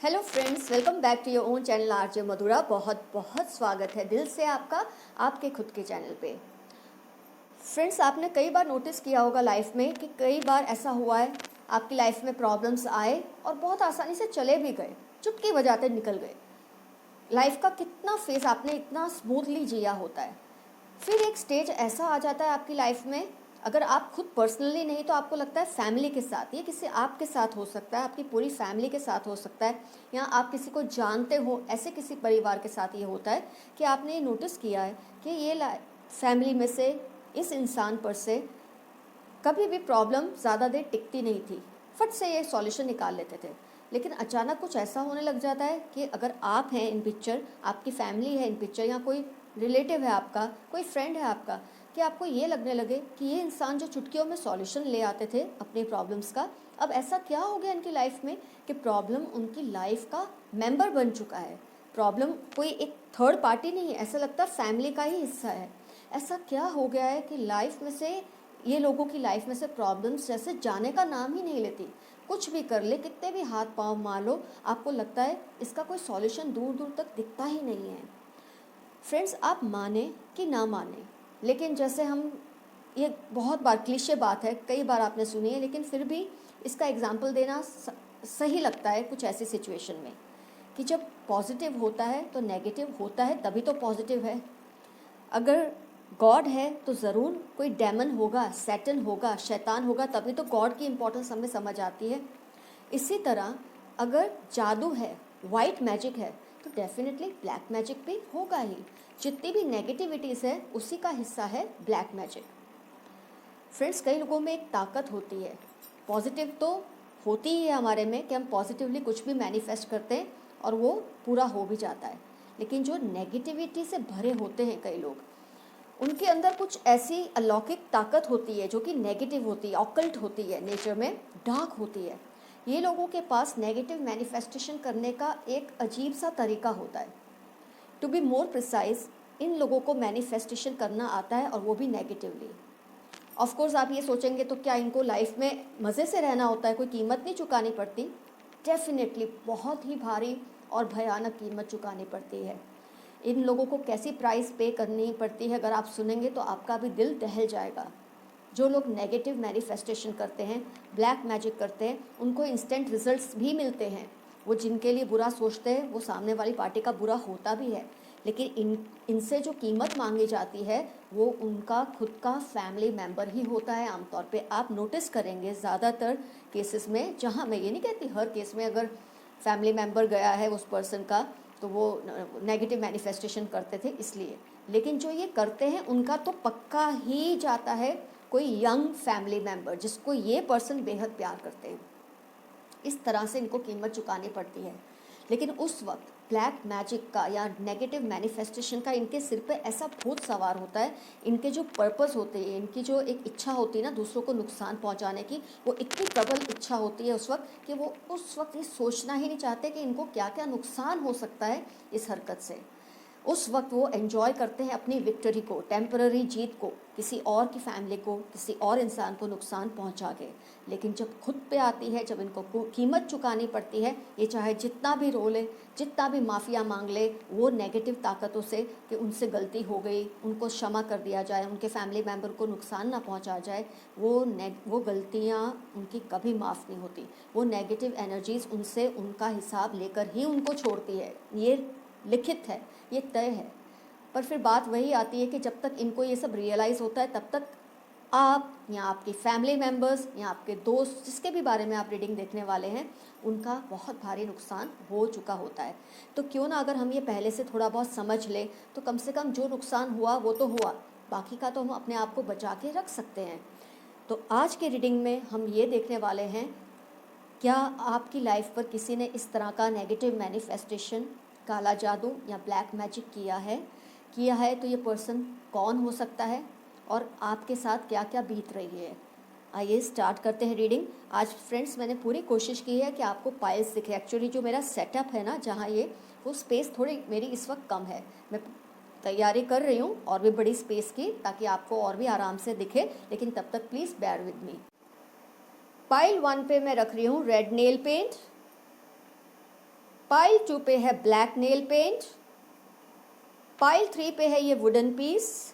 Hello friends, welcome back to your own channel RJ Madhura. बहुत बहुत स्वागत है दिल से आपका आपके खुद के चैनल पे। फ्रेंड्स, आपने कई बार नोटिस किया होगा लाइफ में कि कई बार ऐसा हुआ है आपकी लाइफ में प्रॉब्लम्स आए और बहुत आसानी से चले भी गए, चुटकी बजाते निकल गए। लाइफ का कितना फेज आपने इतना स्मूथली जिया होता है, फिर एक स्टेज ऐसा आ जाता है आपकी लाइफ में, अगर आप खुद पर्सनली नहीं तो आपको लगता है फैमिली के साथ, ये किसी आपके साथ हो सकता है, आपकी पूरी फैमिली के साथ हो सकता है, या आप किसी को जानते हो ऐसे किसी परिवार के साथ ये होता है कि आपने ये नोटिस किया है कि ये फैमिली में से इस इंसान पर से कभी भी प्रॉब्लम ज़्यादा देर टिकती नहीं थी, फट से ये सॉल्यूशन निकाल लेते थे। लेकिन अचानक कुछ ऐसा होने लग जाता है कि अगर आप हैं इन पिक्चर, आपकी फैमिली है इन पिक्चर, या कोई रिलेटिव है आपका, कोई फ्रेंड है आपका, कि आपको ये लगने लगे कि ये इंसान जो चुटकियों में सॉल्यूशन ले आते थे अपनी प्रॉब्लम्स का, अब ऐसा क्या हो गया इनकी लाइफ में कि प्रॉब्लम उनकी लाइफ का मेंबर बन चुका है। प्रॉब्लम कोई एक थर्ड पार्टी नहीं है, ऐसा लगता है फैमिली का ही हिस्सा है। ऐसा क्या हो गया है कि लाइफ में से, ये लोगों की लाइफ में से प्रॉब्लम्स जैसे जाने का नाम ही नहीं लेती। कुछ भी कर ले, कितने भी हाथ पांव मार लो, आपको लगता है इसका कोई सॉल्यूशन दूर दूर तक दिखता ही नहीं है। फ्रेंड्स, आप माने कि ना माने, लेकिन जैसे हम, ये बहुत बार क्लीशे बात है, कई बार आपने सुनी है, लेकिन फिर भी इसका एग्जाम्पल देना सही लगता है कुछ ऐसी सिचुएशन में कि जब पॉजिटिव होता है तो नेगेटिव होता है, तभी तो पॉजिटिव है। अगर गॉड है तो ज़रूर कोई डेमन होगा, सैटन होगा, शैतान होगा, तभी तो गॉड की इम्पोर्टेंस हमें समझ आती है। इसी तरह अगर जादू है, वाइट मैजिक है, तो डेफिनेटली ब्लैक मैजिक भी होगा ही। जितनी भी नेगेटिविटीज़ है उसी का हिस्सा है ब्लैक मैजिक। फ्रेंड्स, कई लोगों में एक ताकत होती है, पॉजिटिव तो होती ही है हमारे में कि हम पॉजिटिवली कुछ भी मैनिफेस्ट करते हैं और वो पूरा हो भी जाता है। लेकिन जो नेगेटिविटी से भरे होते हैं कई लोग, उनके अंदर कुछ ऐसी अलौकिक ताकत होती है जो कि नेगेटिव होती है, ऑकल्ट होती है, नेचर में डार्क होती है। ये लोगों के पास नेगेटिव मैनिफेस्टेशन करने का एक अजीब सा तरीका होता है। टू बी मोर प्रिसाइज, इन लोगों को मैनिफेस्टेशन करना आता है, और वो भी नेगेटिवली। ऑफ कोर्स आप ये सोचेंगे तो क्या इनको लाइफ में मज़े से रहना होता है, कोई कीमत नहीं चुकानी पड़ती? डेफिनेटली बहुत ही भारी और भयानक कीमत चुकानी पड़ती है। इन लोगों को कैसी प्राइस पे करनी पड़ती है, अगर आप सुनेंगे तो आपका भी दिल दहल जाएगा। जो लोग नेगेटिव मैनिफेस्टेशन करते हैं, ब्लैक मैजिक करते हैं, उनको इंस्टेंट रिजल्ट्स भी मिलते हैं। वो जिनके लिए बुरा सोचते हैं वो सामने वाली पार्टी का बुरा होता भी है, लेकिन इनसे जो कीमत मांगी जाती है वो उनका खुद का फैमिली मेम्बर ही होता है। आमतौर पे आप नोटिस करेंगे ज़्यादातर केसेस में, जहाँ मैं ये नहीं कहती हर केस में, अगर फैमिली मेम्बर गया है उस पर्सन का तो वो नेगेटिव मैनिफेस्टेशन करते थे इसलिए, लेकिन जो ये करते हैं उनका तो पक्का ही जाता है कोई यंग फैमिली मेम्बर जिसको ये पर्सन बेहद प्यार करते हैं। इस तरह से इनको कीमत चुकानी पड़ती है। लेकिन उस वक्त ब्लैक मैजिक का या नेगेटिव मैनिफेस्टेशन का इनके सिर पे ऐसा भूत सवार होता है, इनके जो पर्पस होते हैं, इनकी जो एक इच्छा होती है ना दूसरों को नुकसान पहुंचाने की, वो इतनी प्रबल इच्छा होती है उस वक्त कि वो उस वक्त ये सोचना ही नहीं चाहते कि इनको क्या क्या नुकसान हो सकता है इस हरकत से। उस वक्त वो एंजॉय करते हैं अपनी विक्ट्री को, टेम्पररी जीत को, किसी और की फैमिली को, किसी और इंसान को नुकसान पहुंचा के। लेकिन जब खुद पे आती है, जब इनको कीमत चुकानी पड़ती है, ये चाहे जितना भी रो ले, जितना भी माफ़िया मांग ले वो नेगेटिव ताकतों से कि उनसे गलती हो गई, उनको क्षमा कर दिया जाए, उनके फैमिली मेम्बर को नुकसान ना पहुंचा जाए, वो गलतियां उनकी कभी माफ़ नहीं होती। वो नेगेटिव एनर्जीज़ उनसे उनका हिसाब लेकर ही उनको छोड़ती है। ये लिखित है, ये तय है। पर फिर बात वही आती है कि जब तक इनको ये सब रियलाइज़ होता है तब तक आप या आपकी फैमिली मेम्बर्स या आपके दोस्त, जिसके भी बारे में आप रीडिंग देखने वाले हैं, उनका बहुत भारी नुकसान हो चुका होता है। तो क्यों ना अगर हम ये पहले से थोड़ा बहुत समझ लें तो कम से कम जो नुकसान हुआ वो तो हुआ, बाकी का तो हम अपने आप को बचा के रख सकते हैं। तो आज के रीडिंग में हम ये देखने वाले हैं, क्या आपकी लाइफ पर किसी ने इस तरह का नेगेटिव मैनिफेस्टेशन, काला जादू या ब्लैक मैजिक किया है तो ये पर्सन कौन हो सकता है और आपके साथ क्या क्या बीत रही है। आइए स्टार्ट करते हैं रीडिंग। आज फ्रेंड्स मैंने पूरी कोशिश की है कि आपको पाइल्स दिखे। एक्चुअली जो मेरा सेटअप है ना, जहाँ ये वो स्पेस थोड़ी मेरी इस वक्त कम है, मैं तैयारी कर रही हूँ और भी बड़ी स्पेस की, ताकि आपको और भी आराम से दिखे, लेकिन तब तक please bear with me. Pile 1 पे मैं रख रही हूँ रेड नेल पेंट, पाइल 2 पे है ब्लैक नेल पेंट, पाइल 3 पे है ये वुडन पीस,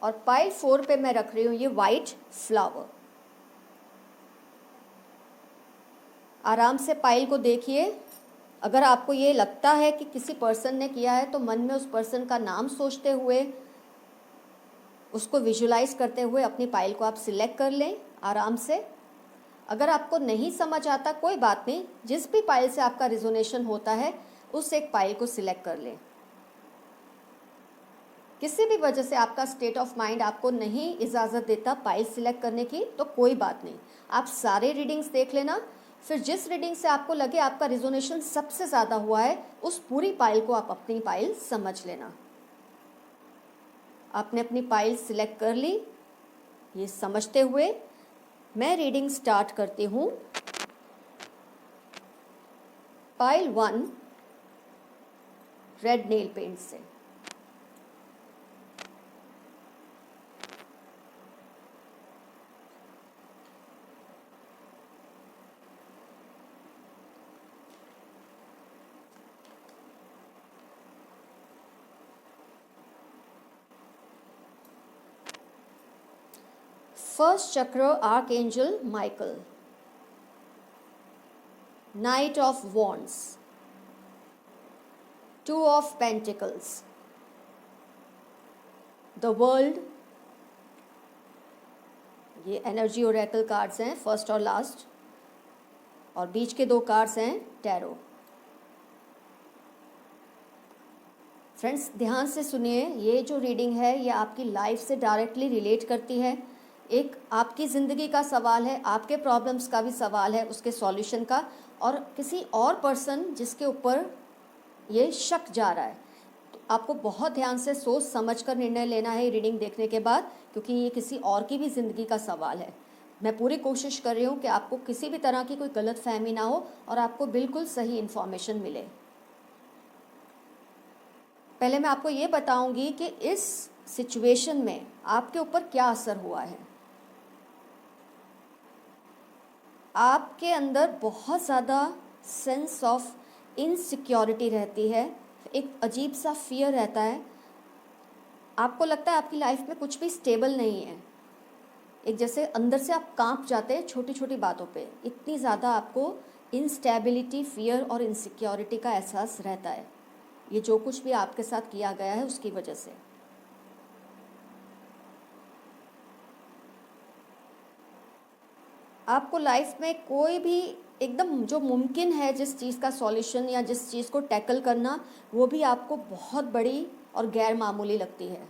और पाइल 4 पे मैं रख रही हूँ ये वाइट फ्लावर। आराम से पाइल को देखिए। अगर आपको ये लगता है कि किसी पर्सन ने किया है तो मन में उस पर्सन का नाम सोचते हुए, उसको विजुलाइज करते हुए अपनी पाइल को आप सिलेक्ट कर लें आराम से। अगर आपको नहीं समझ आता कोई बात नहीं, जिस भी पाइल से आपका रिजोनेशन होता है उस एक पाइल को सिलेक्ट कर लें। किसी भी वजह से आपका स्टेट ऑफ माइंड आपको नहीं इजाज़त देता पाइल सिलेक्ट करने की तो कोई बात नहीं, आप सारे रीडिंग्स देख लेना। फिर जिस रीडिंग से आपको लगे आपका रिजोनेशन सबसे ज़्यादा हुआ है उस पूरी पाइल को आप अपनी पाइल समझ लेना। आपने अपनी पाइल सिलेक्ट कर ली। ये समझते हुए मैं रीडिंग स्टार्ट करती हूँ। पाइल 1 रेड नेल पेंट से। फर्स्ट चक्र archangel Michael, night of wands, 2 of pentacles, the world. ये एनर्जी ओरेकल कार्ड्स हैं फर्स्ट और लास्ट, और बीच के 2 कार्ड्स हैं टैरो। फ्रेंड्स ध्यान से सुनिए, ये जो रीडिंग है ये आपकी लाइफ से डायरेक्टली रिलेट करती है। एक आपकी ज़िंदगी का सवाल है, आपके प्रॉब्लम्स का भी सवाल है, उसके सॉल्यूशन का, और किसी और पर्सन जिसके ऊपर ये शक जा रहा है। तो आपको बहुत ध्यान से सोच समझ कर निर्णय लेना है रीडिंग देखने के बाद, क्योंकि ये किसी और की भी ज़िंदगी का सवाल है। मैं पूरी कोशिश कर रही हूँ कि आपको किसी भी तरह की कोई गलत फहमी ना हो और आपको बिल्कुल सही इन्फॉर्मेशन मिले। पहले मैं आपको ये बताऊंगी कि इस सिचुएशन में आपके ऊपर क्या असर हुआ है। आपके अंदर बहुत ज़्यादा सेंस ऑफ इनसिक्योरिटी रहती है, एक अजीब सा फियर रहता है। आपको लगता है आपकी लाइफ में कुछ भी स्टेबल नहीं है, एक जैसे अंदर से आप कांप जाते हैं छोटी छोटी बातों पे। इतनी ज़्यादा आपको इनस्टेबिलिटी, फियर और इनसिक्योरिटी का एहसास रहता है। ये जो कुछ भी आपके साथ किया गया है उसकी वजह से। आपको लाइफ में कोई भी एकदम जो मुमकिन है जिस चीज़ का सॉल्यूशन या जिस चीज़ को टैकल करना, वो भी आपको बहुत बड़ी और गैर मामूली लगती है,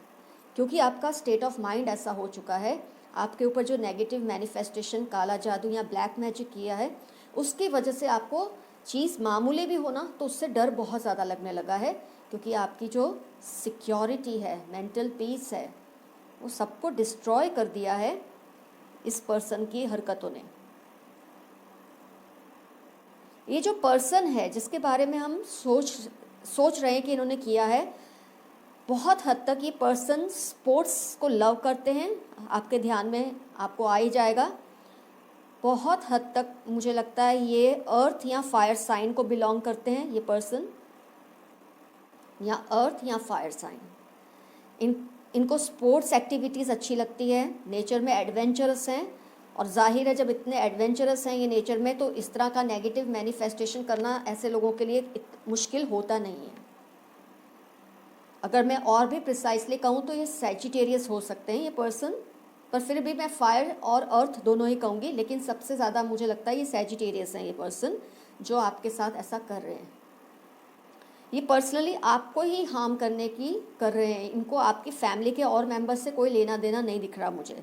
क्योंकि आपका स्टेट ऑफ माइंड ऐसा हो चुका है। आपके ऊपर जो नेगेटिव मैनिफेस्टेशन, काला जादू या ब्लैक मैजिक किया है, उसकी वजह से आपको चीज़ मामूली भी होना तो उससे डर बहुत ज़्यादा लगने लगा है, क्योंकि आपकी जो सिक्योरिटी है, मेंटल पीस है, वो सबको डिस्ट्रॉय कर दिया है इस पर्सन की हरकतों ने। ये जो पर्सन है जिसके बारे में हम सोच रहे हैं कि इन्होंने किया है, बहुत हद तक ये पर्सन स्पोर्ट्स को लव करते हैं। आपके ध्यान में आपको आ ही जाएगा। बहुत हद तक मुझे लगता है ये अर्थ या फायर साइन को बिलोंग करते हैं ये पर्सन, या अर्थ या फायर साइन। इनको स्पोर्ट्स एक्टिविटीज़ अच्छी लगती है, नेचर में एडवेंचरस हैं, और जाहिर है जब इतने एडवेंचरस हैं ये नेचर में, तो इस तरह का नेगेटिव मैनिफेस्टेशन करना ऐसे लोगों के लिए मुश्किल होता नहीं है। अगर मैं और भी प्रिसाइसली कहूँ तो ये सैजिटेरियस हो सकते हैं ये पर्सन, पर फिर भी मैं फायर और अर्थ दोनों ही कहूँगी, लेकिन सबसे ज़्यादा मुझे लगता है ये सैजिटेरियस हैं ये पर्सन जो आपके साथ ऐसा कर रहे हैं। ये पर्सनली आपको ही हार्म करने की कर रहे हैं। इनको आपकी फैमिली के और मेंबर्स से कोई लेना देना नहीं दिख रहा मुझे,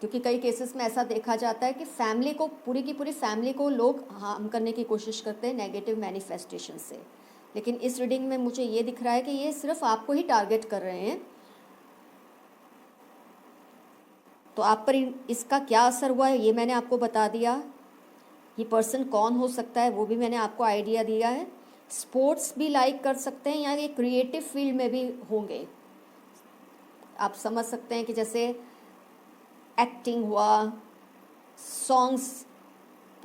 क्योंकि कई केसेस में ऐसा देखा जाता है कि फैमिली को, पूरी की पूरी फैमिली को लोग हार्म करने की कोशिश करते हैं नेगेटिव मैनिफेस्टेशन से। लेकिन इस रीडिंग में मुझे ये दिख रहा है कि ये सिर्फ आपको ही टारगेट कर रहे हैं। तो आप पर इसका क्या असर हुआ है ये मैंने आपको बता दिया। ये पर्सन कौन हो सकता है वो भी मैंने आपको आइडिया दिया है। स्पोर्ट्स भी लाइक कर सकते हैं या ये क्रिएटिव फील्ड में भी होंगे। आप समझ सकते हैं कि जैसे एक्टिंग हुआ, सॉन्ग्स,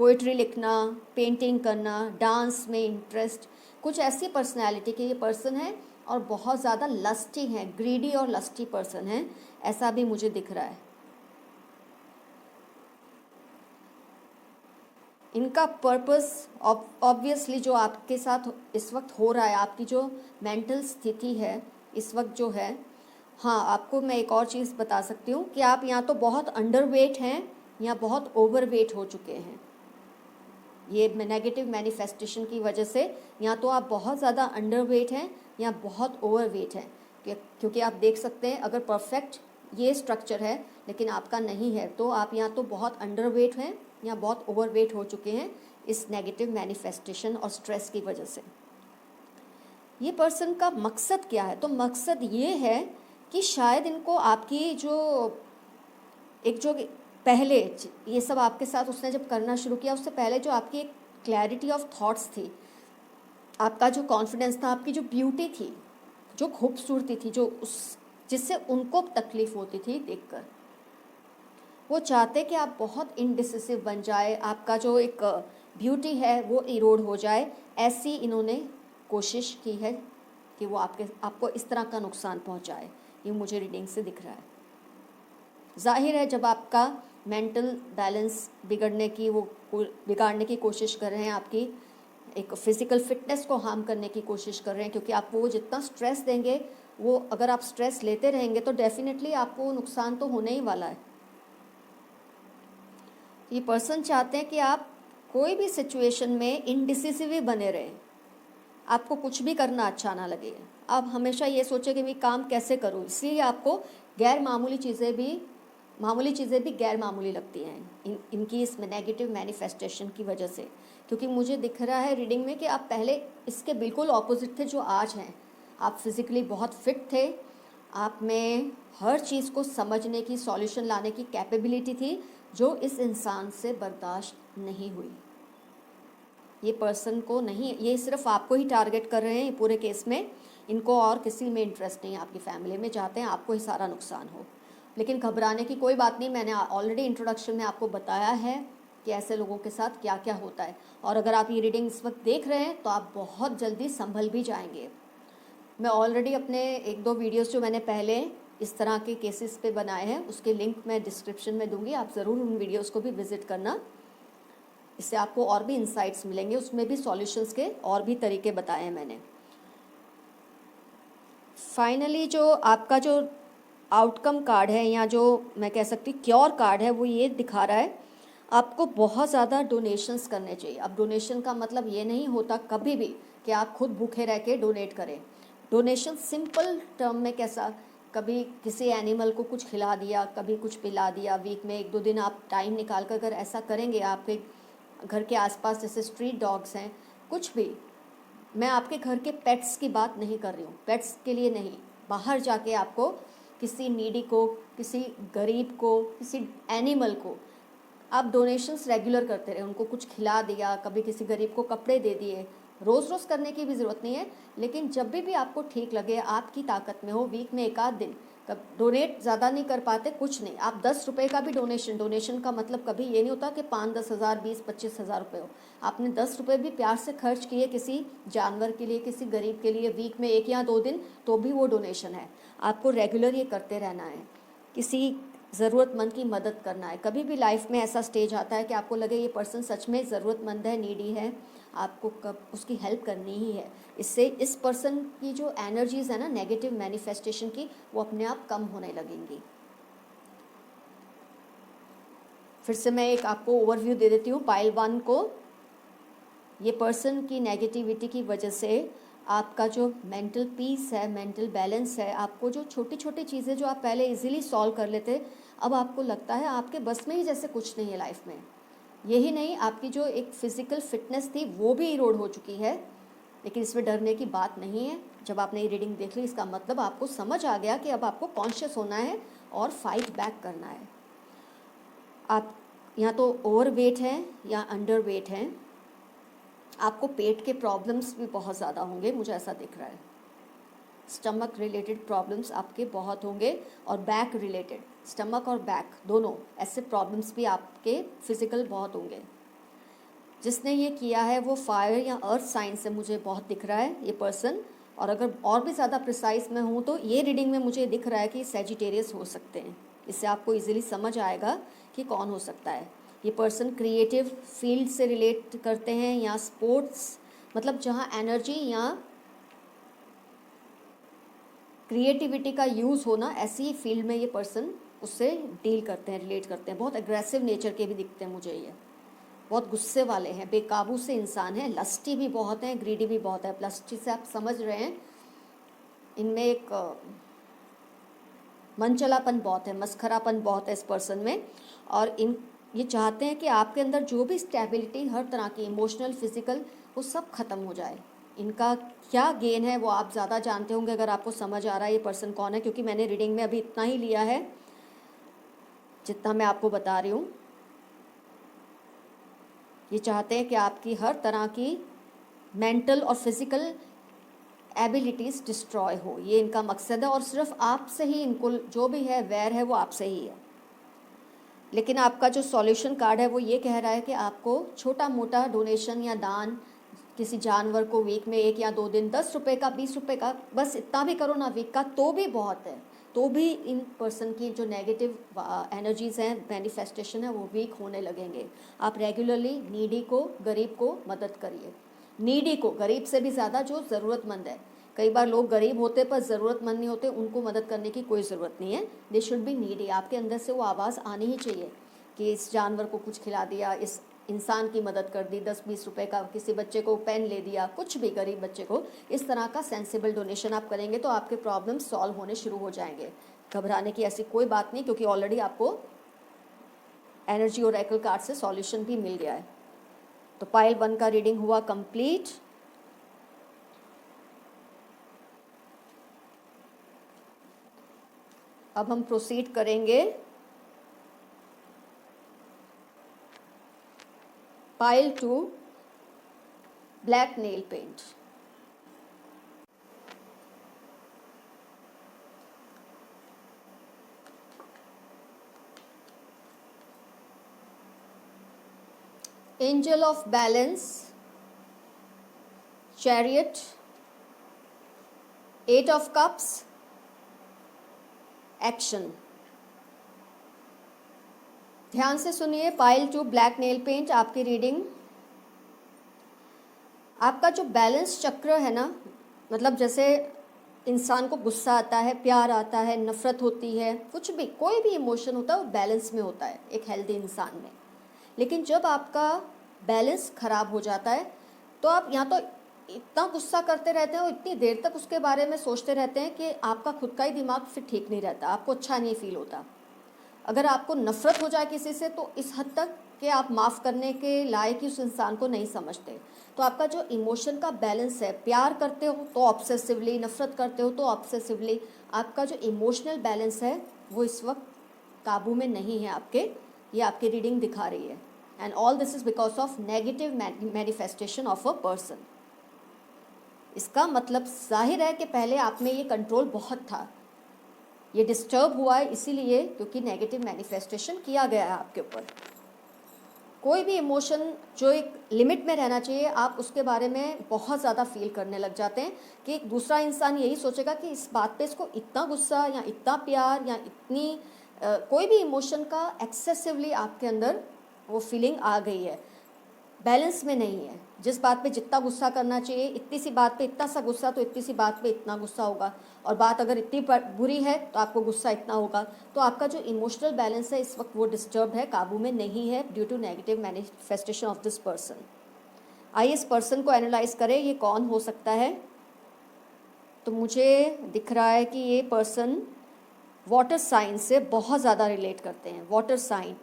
पोइट्री लिखना, पेंटिंग करना, डांस में इंटरेस्ट, कुछ ऐसी पर्सनैलिटी के ये पर्सन है और बहुत ज़्यादा लस्टी हैं, ग्रीडी और लस्टी पर्सन हैं, ऐसा भी मुझे दिख रहा है। इनका पर्पस ऑब्वियसली जो आपके साथ इस वक्त हो रहा है, आपकी जो मेंटल स्थिति है इस वक्त जो है, हाँ आपको मैं एक और चीज़ बता सकती हूँ कि आप या तो बहुत अंडरवेट हैं या बहुत ओवरवेट हो चुके हैं। ये नेगेटिव मैनिफेस्टेशन की वजह से या तो आप बहुत ज़्यादा अंडरवेट हैं या बहुत ओवरवेट हैं, क्योंकि आप देख सकते हैं अगर परफेक्ट ये स्ट्रक्चर है लेकिन आपका नहीं है, तो आप या तो बहुत अंडरवेट हैं या बहुत ओवरवेट हो चुके हैं इस नेगेटिव मैनिफेस्टेशन और स्ट्रेस की वजह से। ये पर्सन का मकसद क्या है? तो मकसद ये है कि शायद इनको आपकी जो पहले ये सब आपके साथ उसने जब करना शुरू किया, उससे पहले जो आपकी एक क्लैरिटी ऑफ थॉट्स थी, आपका जो कॉन्फिडेंस था, आपकी जो ब्यूटी थी, जो खूबसूरती थी, जिससे उनको तकलीफ़ होती थी देखकर, वो चाहते कि आप बहुत इनडिसिसिव बन जाए, आपका जो एक ब्यूटी है वो इरोड हो जाए। ऐसी इन्होंने कोशिश की है कि वो आपको इस तरह का नुकसान पहुंचाए। ये मुझे रीडिंग से दिख रहा है। जाहिर है जब आपका मेंटल बैलेंस बिगाड़ने की कोशिश कर रहे हैं, आपकी एक फ़िज़िकल फिटनेस को हार्म करने की कोशिश कर रहे हैं, क्योंकि आपको वो जितना स्ट्रेस देंगे, वो अगर आप स्ट्रेस लेते रहेंगे तो डेफिनेटली आपको नुकसान तो होने ही वाला है। ये पर्सन चाहते हैं कि आप कोई भी सिचुएशन में इनडिसिसिव ही बने रहें, आपको कुछ भी करना अच्छा ना लगे, आप हमेशा ये सोचें कि मैं काम कैसे करूँ, इसलिए आपको मामूली चीज़ें भी गैर मामूली लगती हैं इनकी इस नेगेटिव मैनिफेस्टेशन की वजह से। क्योंकि मुझे दिख रहा है रीडिंग में कि आप पहले इसके बिल्कुल ऑपोजिट थे जो आज हैं। आप फिज़िकली बहुत फिट थे, आप में हर चीज़ को समझने की, सॉल्यूशन लाने की कैपेबिलिटी थी, जो इस इंसान से बर्दाश्त नहीं हुई। ये पर्सन को नहीं, ये सिर्फ आपको ही टारगेट कर रहे हैं ये पूरे केस में, इनको और किसी में इंटरेस्ट नहीं है। आपकी फैमिली में चाहते हैं आपको ही सारा नुकसान हो, लेकिन घबराने की कोई बात नहीं। मैंने ऑलरेडी इंट्रोडक्शन में आपको बताया है कि ऐसे लोगों के साथ क्या क्या होता है, और अगर आप ये रीडिंग इस वक्त देख रहे हैं तो आप बहुत जल्दी संभल भी जाएंगे। मैं ऑलरेडी अपने 1-2 वीडियोस जो मैंने पहले इस तरह के केसेस पे बनाए हैं, उसके लिंक मैं डिस्क्रिप्शन में दूंगी, आप ज़रूर उन वीडियोस को भी विज़िट करना। इससे आपको और भी इंसाइट्स मिलेंगे, उसमें भी सॉल्यूशंस के और भी तरीके बताए हैं मैंने। फाइनली जो आपका जो आउटकम कार्ड है, या जो मैं कह सकती हूँ क्योर कार्ड है, वो ये दिखा रहा है आपको बहुत ज़्यादा डोनेशंस करने चाहिए। अब डोनेशन का मतलब ये नहीं होता कभी भी कि आप खुद भूखे रह के डोनेट करें। डोनेशन सिंपल टर्म में कैसा, कभी किसी एनिमल को कुछ खिला दिया, कभी कुछ पिला दिया, वीक में 1-2 दिन आप टाइम निकाल कर अगर ऐसा करेंगे, आपके घर के आसपास जैसे स्ट्रीट डॉग्स हैं, कुछ भी, मैं आपके घर के पेट्स की बात नहीं कर रही हूँ, पेट्स के लिए नहीं, बाहर जाके आपको किसी नीडी को, किसी गरीब को, किसी एनिमल को आप डोनेशंस रेगुलर करते रहे, उनको कुछ खिला दिया, कभी किसी गरीब को कपड़े दे दिए। रोज़ रोज़ करने की भी ज़रूरत नहीं है, लेकिन जब भी आपको ठीक लगे, आपकी ताकत में हो, वीक में 1-8 दिन कब डोनेट, ज़्यादा नहीं कर पाते कुछ नहीं, आप 10 रुपये का भी डोनेशन का मतलब कभी ये नहीं होता कि 5-10 हज़ार 20-25 हज़ार रुपये हो। आपने 10 रुपये भी प्यार से खर्च किए किसी जानवर के लिए, किसी गरीब के लिए, वीक में 1 या 2 दिन, तो भी वो डोनेशन है। आपको रेगुलर ये करते रहना है, किसी ज़रूरतमंद की मदद करना है। कभी भी लाइफ में ऐसा स्टेज आता है कि आपको लगे ये पर्सन सच में ज़रूरतमंद है, नीडी है, आपको कब उसकी हेल्प करनी ही है। इससे इस पर्सन की जो एनर्जीज़ है ना नेगेटिव मैनिफेस्टेशन की, वो अपने आप कम होने लगेंगी। फिर से मैं एक आपको ओवरव्यू दे देती हूँ पाइल 1 को। ये पर्सन की नेगेटिविटी की वजह से आपका जो मेंटल पीस है, मेंटल बैलेंस है, आपको जो छोटी छोटी चीज़ें जो आप पहले इजीली सॉल्व कर लेते, अब आपको लगता है आपके बस में ही जैसे कुछ नहीं है लाइफ में। यही नहीं, आपकी जो एक फ़िज़िकल फिटनेस थी वो भी इरोड हो चुकी है, लेकिन इसमें डरने की बात नहीं है। जब आपने ये रीडिंग देख ली, इसका मतलब आपको समझ आ गया कि अब आपको कॉन्शियस होना है और फाइट बैक करना है। आप या तो ओवर वेट हैं या अंडर वेट हैं, आपको पेट के प्रॉब्लम्स भी बहुत ज़्यादा होंगे, मुझे ऐसा दिख रहा है। स्टमक रिलेटेड प्रॉब्लम्स आपके बहुत होंगे, और बैक रिलेटेड, स्टमक और बैक दोनों ऐसे प्रॉब्लम्स भी आपके फिज़िकल बहुत होंगे। जिसने ये किया है वो फायर या अर्थ साइन से मुझे बहुत दिख रहा है ये पर्सन। और अगर और भी ज़्यादा प्रिसाइज मैं हूँ तो ये रीडिंग में मुझे दिख रहा है कि सैजिटेरियस हो सकते हैं। इससे आपको इजीली समझ आएगा कि कौन हो सकता है। ये पर्सन क्रिएटिव फील्ड से रिलेट करते हैं या स्पोर्ट्स, मतलब जहाँ एनर्जी या क्रिएटिविटी का यूज़ होना, ऐसी फील्ड में ये पर्सन उससे डील करते हैं, रिलेट करते हैं। बहुत एग्रेसिव नेचर के भी दिखते हैं मुझे ये, बहुत गुस्से वाले हैं, बेकाबू से इंसान हैं, लस्टी भी बहुत हैं, ग्रीडी भी बहुत है। लस्टी से आप समझ रहे हैं इनमें एक मनचलापन बहुत है, मस्खरापन बहुत है इस पर्सन में। और ये चाहते हैं कि आपके अंदर जो भी स्टेबिलिटी हर तरह की इमोशनल, फिजिकल, वो सब खत्म हो जाए। इनका क्या गेन है वो आप ज़्यादा जानते होंगे अगर आपको समझ आ रहा है ये पर्सन कौन है, क्योंकि मैंने रीडिंग में अभी इतना ही लिया है जितना मैं आपको बता रही हूँ। ये चाहते हैं कि आपकी हर तरह की मेंटल और फिजिकल एबिलिटीज़ डिस्ट्रॉय हो, ये इनका मकसद है। और सिर्फ आपसे ही इनको जो भी है वैर है वो आपसे ही है। लेकिन आपका जो सॉल्यूशन कार्ड है वो ये कह रहा है कि आपको छोटा मोटा डोनेशन या दान किसी जानवर को वीक में 1 या 2 दिन, 10 रुपये का, 20 रुपये का, बस इतना भी करो ना वीक का, तो भी बहुत है। तो भी इन पर्सन की जो नेगेटिव एनर्जीज़ हैं, मैनिफेस्टेशन है, वो वीक होने लगेंगे। आप रेगुलरली नीडी को, गरीब को मदद करिए। नीडी को, गरीब से भी ज़्यादा जो ज़रूरतमंद है। कई बार लोग गरीब होते पर ज़रूरतमंद नहीं होते, उनको मदद करने की कोई ज़रूरत नहीं है। They should be needy. आपके अंदर से वो आवाज़ आनी ही चाहिए कि इस जानवर को कुछ खिला दिया, इस इंसान की मदद कर दी, 10-20 रुपए का, किसी बच्चे को पेन ले दिया, कुछ भी गरीब बच्चे को, इस तरह का सेंसिबल डोनेशन आप करेंगे तो आपके प्रॉब्लम सॉल्व होने शुरू हो जाएंगे। घबराने की ऐसी कोई बात नहीं, क्योंकि ऑलरेडी आपको एनर्जी और ओरेकल कार्ड से सॉल्यूशन भी मिल गया है। तो पाइल 1 का रीडिंग हुआ कंप्लीट। अब हम प्रोसीड करेंगे pile 2 black nail paint. Angel of balance, chariot, 8 of cups, action. ध्यान से सुनिए, पाइल 2 ब्लैक नेल पेंट आपकी रीडिंग। आपका जो बैलेंस चक्र है ना, मतलब जैसे इंसान को गुस्सा आता है, प्यार आता है, नफरत होती है, कुछ भी, कोई भी इमोशन होता है वो बैलेंस में होता है एक हेल्दी इंसान में। लेकिन जब आपका बैलेंस खराब हो जाता है तो आप या तो इतना गुस्सा करते रहते हैं और इतनी देर तक उसके बारे में सोचते रहते हैं कि आपका खुद का ही दिमाग फिर ठीक नहीं रहता, आपको अच्छा नहीं फील होता। अगर आपको नफ़रत हो जाए किसी से तो इस हद तक कि आप माफ़ करने के लायक ही उस इंसान को नहीं समझते। तो आपका जो इमोशन का बैलेंस है, प्यार करते हो तो ऑब्सेसिवली, नफ़रत करते हो तो ऑब्सेसिवली, आपका जो इमोशनल बैलेंस है वो इस वक्त काबू में नहीं है आपके, ये आपकी रीडिंग दिखा रही है। And all this is because of negative manifestation of a person. इसका मतलब जाहिर है कि पहले आप में ये कंट्रोल बहुत था, ये डिस्टर्ब हुआ है इसीलिए क्योंकि नेगेटिव मैनिफेस्टेशन किया गया है आपके ऊपर। कोई भी इमोशन जो एक लिमिट में रहना चाहिए, आप उसके बारे में बहुत ज़्यादा फील करने लग जाते हैं कि एक दूसरा इंसान यही सोचेगा कि इस बात पे इसको इतना गुस्सा या इतना प्यार या इतनी कोई भी इमोशन का एक्सेसिवली आपके अंदर वो फीलिंग आ गई है, बैलेंस में नहीं है। जिस बात पे जितना गुस्सा करना चाहिए, इतनी सी बात पे इतना सा गुस्सा, तो इतनी सी बात पे इतना गुस्सा होगा, और बात अगर इतनी बुरी है तो आपको गुस्सा इतना होगा। तो आपका जो इमोशनल बैलेंस है इस वक्त वो डिस्टर्ब है, काबू में नहीं है, due to negative manifestation of this person. आइए इस पर्सन को एनालाइज करें, ये कौन हो सकता है। तो मुझे दिख रहा है कि ये पर्सन वाटर साइन से बहुत ज़्यादा रिलेट करते हैं, वाटर साइन।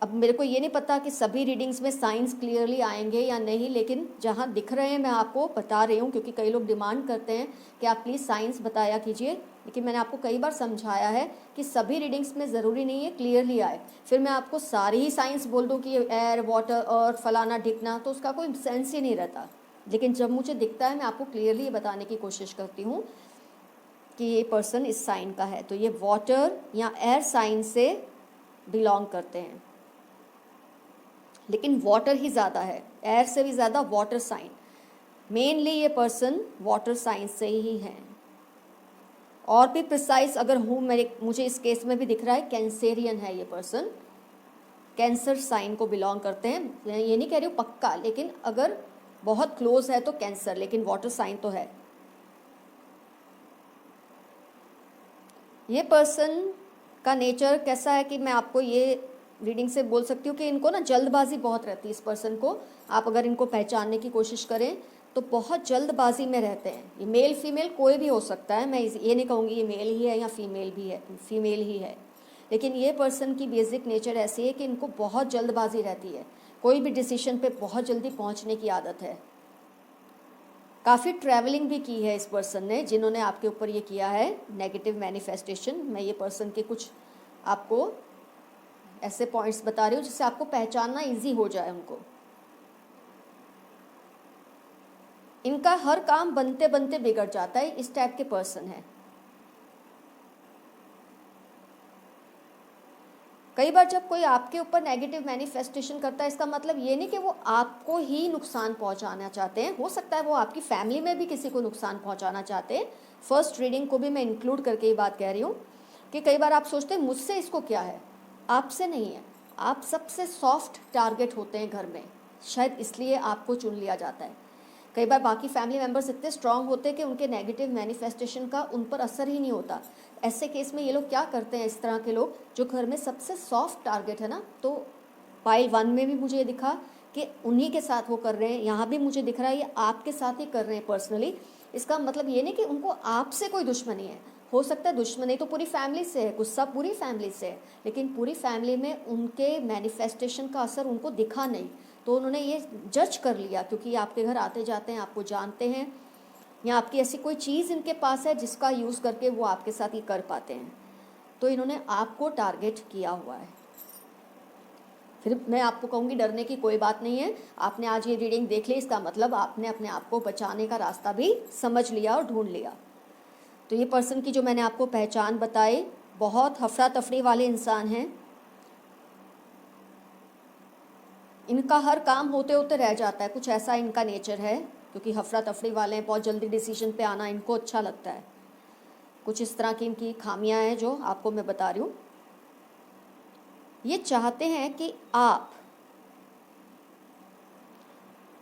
अब मेरे को ये नहीं पता कि सभी रीडिंग्स में साइंस क्लियरली आएंगे या नहीं, लेकिन जहाँ दिख रहे हैं मैं आपको बता रही हूँ, क्योंकि कई लोग डिमांड करते हैं कि आप प्लीज़ साइंस बताया कीजिए। लेकिन मैंने आपको कई बार समझाया है कि सभी रीडिंग्स में ज़रूरी नहीं है क्लियरली आए। फिर मैं आपको सारी ही साइंस बोल दूँ कि एयर, वाटर, अर्थ, फलाना ढिकना, तो उसका कोई सेंस ही नहीं रहता। लेकिन जब मुझे दिखता है मैं आपको क्लियरली बताने की कोशिश करती हूँ कि ये पर्सन इस साइन का है। तो ये वाटर या एयर साइन से बिलोंग करते हैं। लेकिन वाटर ही ज़्यादा है, एयर से भी ज़्यादा वाटर साइन। मेनली ये पर्सन वाटर साइन से ही हैं। और भी प्रिसाइज अगर हूँ, मुझे इस केस में भी दिख रहा है कैंसेरियन है ये पर्सन, कैंसर साइन को बिलोंग करते हैं। मैं ये नहीं कह रही हूँ पक्का, लेकिन अगर बहुत क्लोज है तो कैंसर, लेकिन वाटर साइन तो है। ये पर्सन का नेचर कैसा है कि मैं आपको ये रीडिंग से बोल सकती हूँ कि इनको ना जल्दबाजी बहुत रहती है। इस पर्सन को आप अगर इनको पहचानने की कोशिश करें तो बहुत जल्दबाजी में रहते हैं। ये मेल फीमेल कोई भी हो सकता है, मैं ये नहीं कहूँगी ये मेल ही है या फीमेल भी है, फीमेल ही है, लेकिन ये पर्सन की बेसिक नेचर ऐसी है कि इनको बहुत जल्दबाजी रहती है। कोई भी डिसीजन पे बहुत जल्दी पहुँचने की आदत है। काफ़ी ट्रैवलिंग भी की है इस पर्सन ने, जिन्होंने आपके ऊपर ये किया है नेगेटिव मैनिफेस्टेशन। मैं ये पर्सन के कुछ आपको ऐसे पॉइंट्स बता रही हूँ जिससे आपको पहचानना इजी हो जाए उनको। इनका हर काम बनते बनते बिगड़ जाता है, इस टाइप के पर्सन है। कई बार जब कोई आपके ऊपर नेगेटिव मैनिफेस्टेशन करता है, इसका मतलब ये नहीं कि वो आपको ही नुकसान पहुंचाना चाहते हैं। हो सकता है वो आपकी फैमिली में भी किसी को नुकसान पहुंचाना चाहते हैं। फर्स्ट रीडिंग को भी मैं इंक्लूड करके ये बात कह रही हूँ कि कई बार आप सोचते हैं मुझसे इसको क्या है, आपसे नहीं है। आप सबसे सॉफ्ट टारगेट होते हैं घर में, शायद इसलिए आपको चुन लिया जाता है। कई बार बाकी फैमिली मेम्बर्स इतने स्ट्रांग होते हैं कि उनके नेगेटिव मैनिफेस्टेशन का उन पर असर ही नहीं होता। ऐसे केस में ये लोग क्या करते हैं, इस तरह के लोग जो घर में सबसे सॉफ्ट टारगेट है ना, तो पाइल 1 में भी मुझे ये दिखा कि उन्हीं के साथ वो कर रहे हैं, यहाँ भी मुझे दिख रहा है ये आपके साथ ही कर रहे हैं पर्सनली। इसका मतलब ये नहीं कि उनको आपसे कोई दुश्मनी है। हो सकता है दुश्मनी तो पूरी फैमिली से है, गुस्सा पूरी फैमिली से है, लेकिन पूरी फैमिली में उनके मैनिफेस्टेशन का असर उनको दिखा नहीं, तो उन्होंने ये जज कर लिया क्योंकि आपके घर आते जाते हैं, आपको जानते हैं, या आपकी ऐसी कोई चीज़ इनके पास है जिसका यूज़ करके वो आपके साथ ये कर पाते हैं, तो इन्होंने आपको टारगेट किया हुआ है। फिर मैं आपको कहूँगी डरने की कोई बात नहीं है। आपने आज ये रीडिंग देख ली, इसका मतलब आपने अपने आप को बचाने का रास्ता भी समझ लिया और ढूंढ लिया। तो ये पर्सन की जो मैंने आपको पहचान बताई, बहुत हफरा तफरी वाले इंसान हैं। इनका हर काम होते होते रह जाता है, कुछ ऐसा इनका नेचर है, क्योंकि हफरा तफरी वाले हैं, बहुत जल्दी डिसीजन पे आना इनको अच्छा लगता है। कुछ इस तरह की इनकी खामियां हैं जो आपको मैं बता रही हूँ। ये चाहते हैं कि आप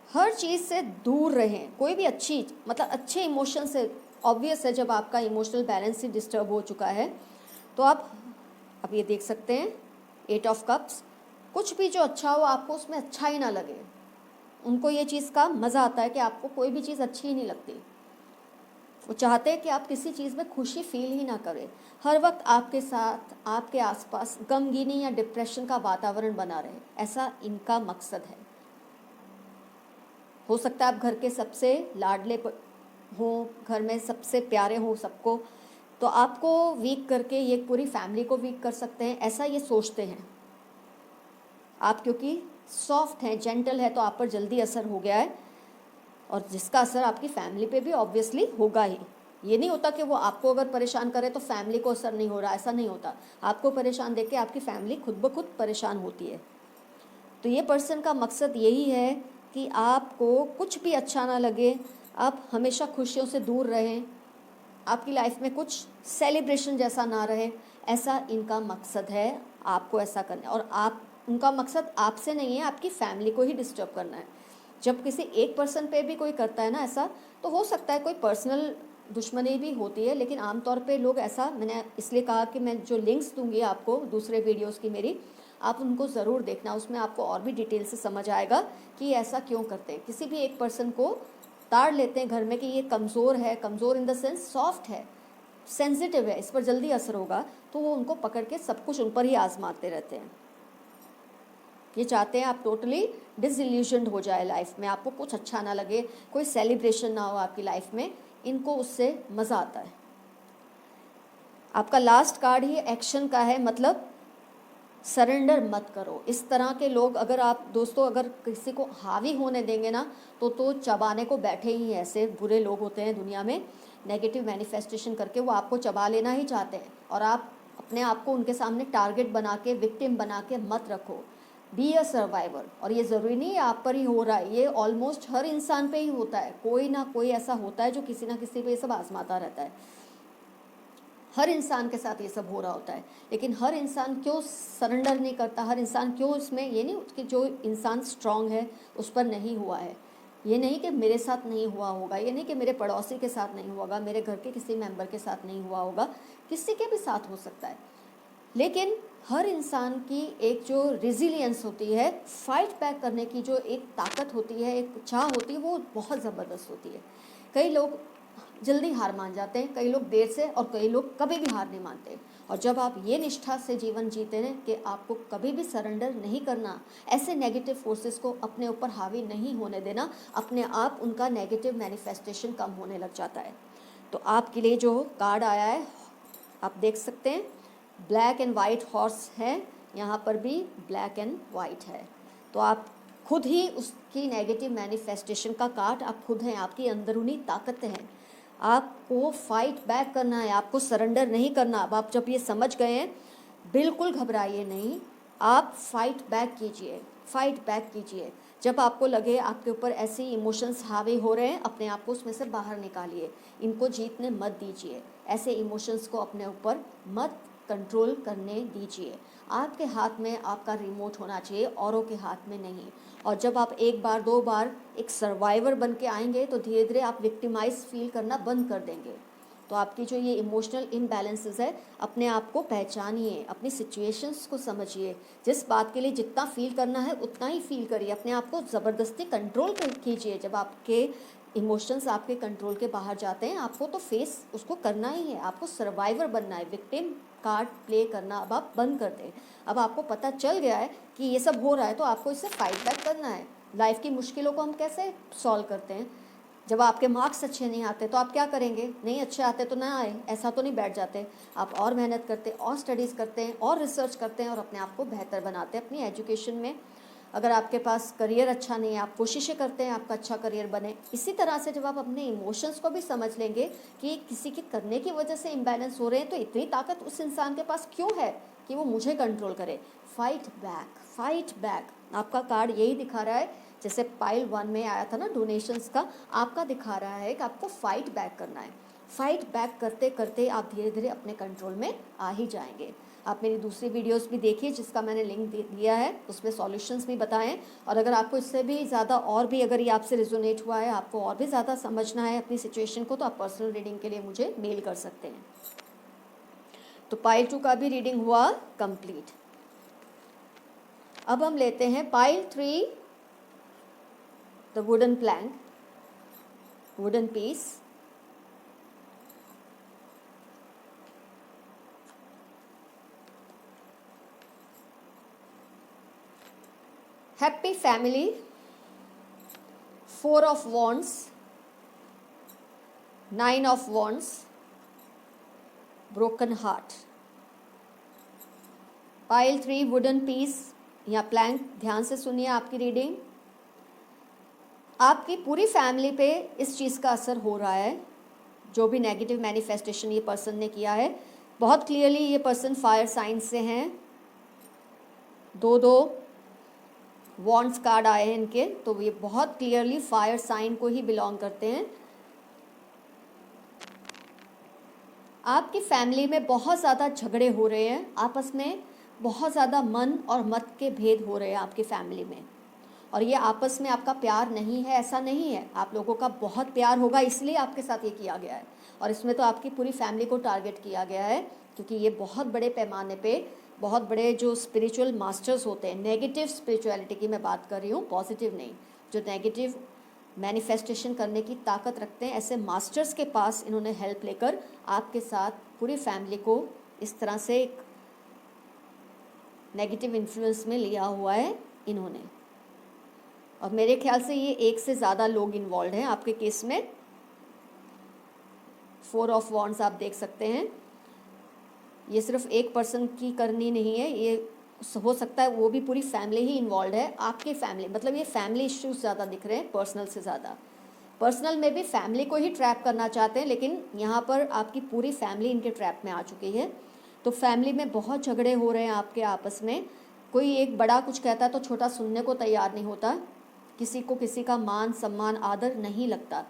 हर चीज़ से दूर रहें, कोई भी अच्छी मतलब अच्छे इमोशन से। ऑब्वियस है जब आपका इमोशनल बैलेंस ही डिस्टर्ब हो चुका है तो आप अब ये देख सकते हैं 8 ऑफ कप्स। कुछ भी जो अच्छा हो आपको उसमें अच्छा ही ना लगे। उनको ये चीज़ का मज़ा आता है कि आपको कोई भी चीज़ अच्छी ही नहीं लगती। वो चाहते हैं कि आप किसी चीज़ में खुशी फील ही ना करें। हर वक्त आपके साथ, आपके आसपास गमगीनी या डिप्रेशन का वातावरण बना रहे, ऐसा इनका मकसद है। हो सकता है आप घर के सबसे लाडले हों, घर में सबसे प्यारे हों सबको, तो आपको वीक करके ये पूरी फैमिली को वीक कर सकते हैं, ऐसा ये सोचते हैं। आप क्योंकि सॉफ्ट हैं, जेंटल है, तो आप पर जल्दी असर हो गया है, और जिसका असर आपकी फैमिली पे भी ऑब्वियसली होगा ही। ये नहीं होता कि वो आपको अगर परेशान करे तो फैमिली को असर नहीं हो रहा, ऐसा नहीं होता। आपको परेशान देख के आपकी फैमिली खुद ब खुद परेशान होती है। तो ये पर्सन का मकसद यही है कि आपको कुछ भी अच्छा ना लगे, आप हमेशा खुशियों से दूर रहें, आपकी लाइफ में कुछ सेलिब्रेशन जैसा ना रहे, ऐसा इनका मकसद है। आपको ऐसा करना, और आप, उनका मकसद आपसे नहीं है, आपकी फैमिली को ही डिस्टर्ब करना है। जब किसी एक पर्सन पे भी कोई करता है ना ऐसा, तो हो सकता है कोई पर्सनल दुश्मनी भी होती है, लेकिन आमतौर पे लोग ऐसा, मैंने इसलिए कहा कि मैं जो लिंक्स दूंगी आपको दूसरे वीडियोस की मेरी, आप उनको ज़रूर देखना, उसमें आपको और भी डिटेल से समझ आएगा कि ऐसा क्यों करते हैं। किसी भी एक पर्सन को ताड़ लेते हैं घर में कि ये कमज़ोर है, कमज़ोर इन द सेंस सॉफ्ट है, सेंसिटिव है, इस पर जल्दी असर होगा, तो वो उनको पकड़ के सब कुछ उन पर ही आजमाते रहते हैं। ये चाहते हैं आप टोटली डिसइल्यूशन्ड हो जाए लाइफ में, आपको कुछ अच्छा ना लगे, कोई सेलिब्रेशन ना हो आपकी लाइफ में, इनको उससे मज़ा आता है। आपका लास्ट कार्ड ही एक्शन का है, मतलब सरेंडर मत करो। इस तरह के लोग अगर आप दोस्तों अगर किसी को हावी होने देंगे ना, तो चबाने को बैठे ही ऐसे बुरे लोग होते हैं दुनिया में, नेगेटिव मैनिफेस्टेशन करके वो आपको चबा लेना ही चाहते हैं। और आप अपने आप को उनके सामने टारगेट बना के, विक्टिम बना के मत रखो। Be a survivor. और ये ज़रूरी नहीं है आप पर ही हो रहा है, ये ऑलमोस्ट हर इंसान पे ही होता है। कोई ना कोई ऐसा होता है जो किसी ना किसी पे ये सब आजमाता रहता है। हर इंसान के साथ ये सब हो रहा होता है, लेकिन हर इंसान क्यों सरेंडर नहीं करता, हर इंसान क्यों इसमें, ये नहीं कि जो इंसान स्ट्रांग है उस पर नहीं हुआ है, ये नहीं कि मेरे साथ नहीं हुआ होगा, ये नहीं कि मेरे पड़ोसी के साथ नहीं हुआ होगा, मेरे घर के किसी मेंबर के साथ नहीं हुआ होगा, किसी के भी साथ हो सकता है। लेकिन हर इंसान की एक जो रेजिलियंस होती है, फाइट बैक करने की जो एक ताकत होती है, एक चाह होती है, वो बहुत ज़बरदस्त होती है। कई लोग जल्दी हार मान जाते हैं, कई लोग देर से, और कई लोग कभी भी हार नहीं मानते। और जब आप ये निष्ठा से जीवन जीते हैं कि आपको कभी भी सरेंडर नहीं करना, ऐसे नेगेटिव फोर्सेस को अपने ऊपर हावी नहीं होने देना, अपने आप उनका नेगेटिव मैनिफेस्टेशन कम होने लग जाता है। तो आपके लिए जो कार्ड आया है आप देख सकते हैं, ब्लैक एंड वाइट हॉर्स है, यहाँ पर भी ब्लैक एंड वाइट है। तो आप खुद ही उसकी नेगेटिव मैनिफेस्टेशन का कार्ड आप खुद हैं, आपकी अंदरूनी ताकत हैं। आपको फाइट बैक करना है, आपको सरेंडर नहीं करना। अब आप जब ये समझ गए हैं, बिल्कुल घबराइए नहीं, आप फाइट बैक कीजिए, फाइट बैक कीजिए। जब आपको लगे आपके ऊपर ऐसे इमोशंस हावी हो रहे हैं, अपने आप को उसमें से बाहर निकालिए, इनको जीतने मत दीजिए, ऐसे इमोशंस को अपने ऊपर मत कंट्रोल करने दीजिए। आपके हाथ में आपका रिमोट होना चाहिए, औरों के हाथ में नहीं। और जब आप एक बार दो बार एक सर्वाइवर बन के आएंगे तो धीरे धीरे आप विक्टिमाइज फील करना बंद कर देंगे। तो आपकी जो ये इमोशनल इम्बैलेंसेस है, अपने आप को पहचानिए, अपनी सिचुएशंस को समझिए, जिस बात के लिए जितना फील करना है उतना ही फील करिए, अपने आप को ज़बरदस्ती कंट्रोल कीजिए। जब आपके इमोशंस आपके कंट्रोल के बाहर जाते हैं, आपको तो फेस उसको करना ही है, आपको सर्वाइवर बनना है, विक्टिम कार्ड प्ले करना अब आप बंद कर दें। अब आपको पता चल गया है कि ये सब हो रहा है, तो आपको इससे फाइट बैक करना है। लाइफ की मुश्किलों को हम कैसे सॉल्व करते हैं? जब आपके मार्क्स अच्छे नहीं आते तो आप क्या करेंगे? नहीं अच्छे आते तो ना आए, ऐसा तो नहीं बैठ जाते, आप और मेहनत करते, और स्टडीज़ करते हैं, और रिसर्च करते हैं, और अपने आप को बेहतर बनाते हैं अपनी एजुकेशन में। अगर आपके पास करियर अच्छा नहीं है, आप कोशिशें करते हैं आपका अच्छा करियर बने। इसी तरह से जब आप अपने इमोशंस को भी समझ लेंगे कि किसी के करने की वजह से इम्बैलेंस हो रहे हैं, तो इतनी ताकत उस इंसान के पास क्यों है कि वो मुझे कंट्रोल करे। Fight back, fight back. आपका कार्ड यही दिखा रहा है, जैसे पाइल 1 में आया था ना डोनेशंस का, आपका दिखा रहा है कि आपको फाइट बैक करना है। फाइट बैक करते करते आप धीरे धीरे अपने कंट्रोल में आ ही जाएंगे। आप मेरी दूसरी वीडियोस भी देखिए जिसका मैंने लिंक दिया है, उसमें सॉल्यूशंस भी बताएं। और अगर आपको इससे भी ज़्यादा और भी अगर ये आपसे रिजोनेट हुआ है, आपको और भी ज़्यादा समझना है अपनी सिचुएशन को, तो आप पर्सनल रीडिंग के लिए मुझे मेल कर सकते हैं। तो पाइल 2 का भी रीडिंग हुआ कंप्लीट। अब हम लेते हैं pile 3, the wooden plank, wooden piece. Happy family, 4 of wands, 9 of wands, broken heart. Pile 3 wooden piece या प्लैंक, ध्यान से सुनिए आपकी रीडिंग। आपकी पूरी फैमिली पे इस चीज़ का असर हो रहा है, जो भी नेगेटिव मैनिफेस्टेशन ये पर्सन ने किया है। बहुत क्लियरली ये पर्सन फायर साइन से हैं, 2 वॉन्ड्स कार्ड आए हैं इनके, तो ये बहुत क्लियरली फायर साइन को ही बिलोंग करते हैं। आपकी फैमिली में बहुत ज़्यादा झगड़े हो रहे हैं, आपस में बहुत ज़्यादा मन और मत के भेद हो रहे हैं आपकी फैमिली में। और ये आपस में आपका प्यार नहीं है, ऐसा नहीं है, आप लोगों का बहुत प्यार होगा, इसलिए आपके साथ ये किया गया है। और इसमें तो आपकी पूरी फैमिली को टारगेट किया गया है, क्योंकि ये बहुत बड़े पैमाने पे बहुत बड़े जो स्पिरिचुअल मास्टर्स होते हैं, नेगेटिव स्पिरिचुअलिटी की मैं बात कर रही हूँ, पॉजिटिव नहीं, जो नेगेटिव मैनिफेस्टेशन करने की ताकत रखते हैं, ऐसे मास्टर्स के पास इन्होंने हेल्प लेकर आपके साथ पूरी फैमिली को इस तरह से एक नेगेटिव इन्फ्लुएंस में लिया हुआ है इन्होंने। और मेरे ख्याल से ये एक से ज़्यादा लोग इन्वॉल्व हैं आपके केस में। 4 ऑफ वॉन्ड्स आप देख सकते हैं, ये सिर्फ एक पर्सन की करनी नहीं है, ये हो सकता है वो भी पूरी फैमिली ही इन्वॉल्व है आपके फैमिली, मतलब ये फैमिली इश्यूज ज़्यादा दिख रहे हैं पर्सनल से ज़्यादा। पर्सनल में भी फैमिली को ही ट्रैप करना चाहते हैं, लेकिन यहाँ पर आपकी पूरी फैमिली इनके ट्रैप में आ चुकी है। तो फैमिली में बहुत झगड़े हो रहे हैं आपके आपस में, कोई एक बड़ा कुछ कहता है तो छोटा सुनने को तैयार नहीं होता, किसी को किसी का मान सम्मान आदर नहीं लगता।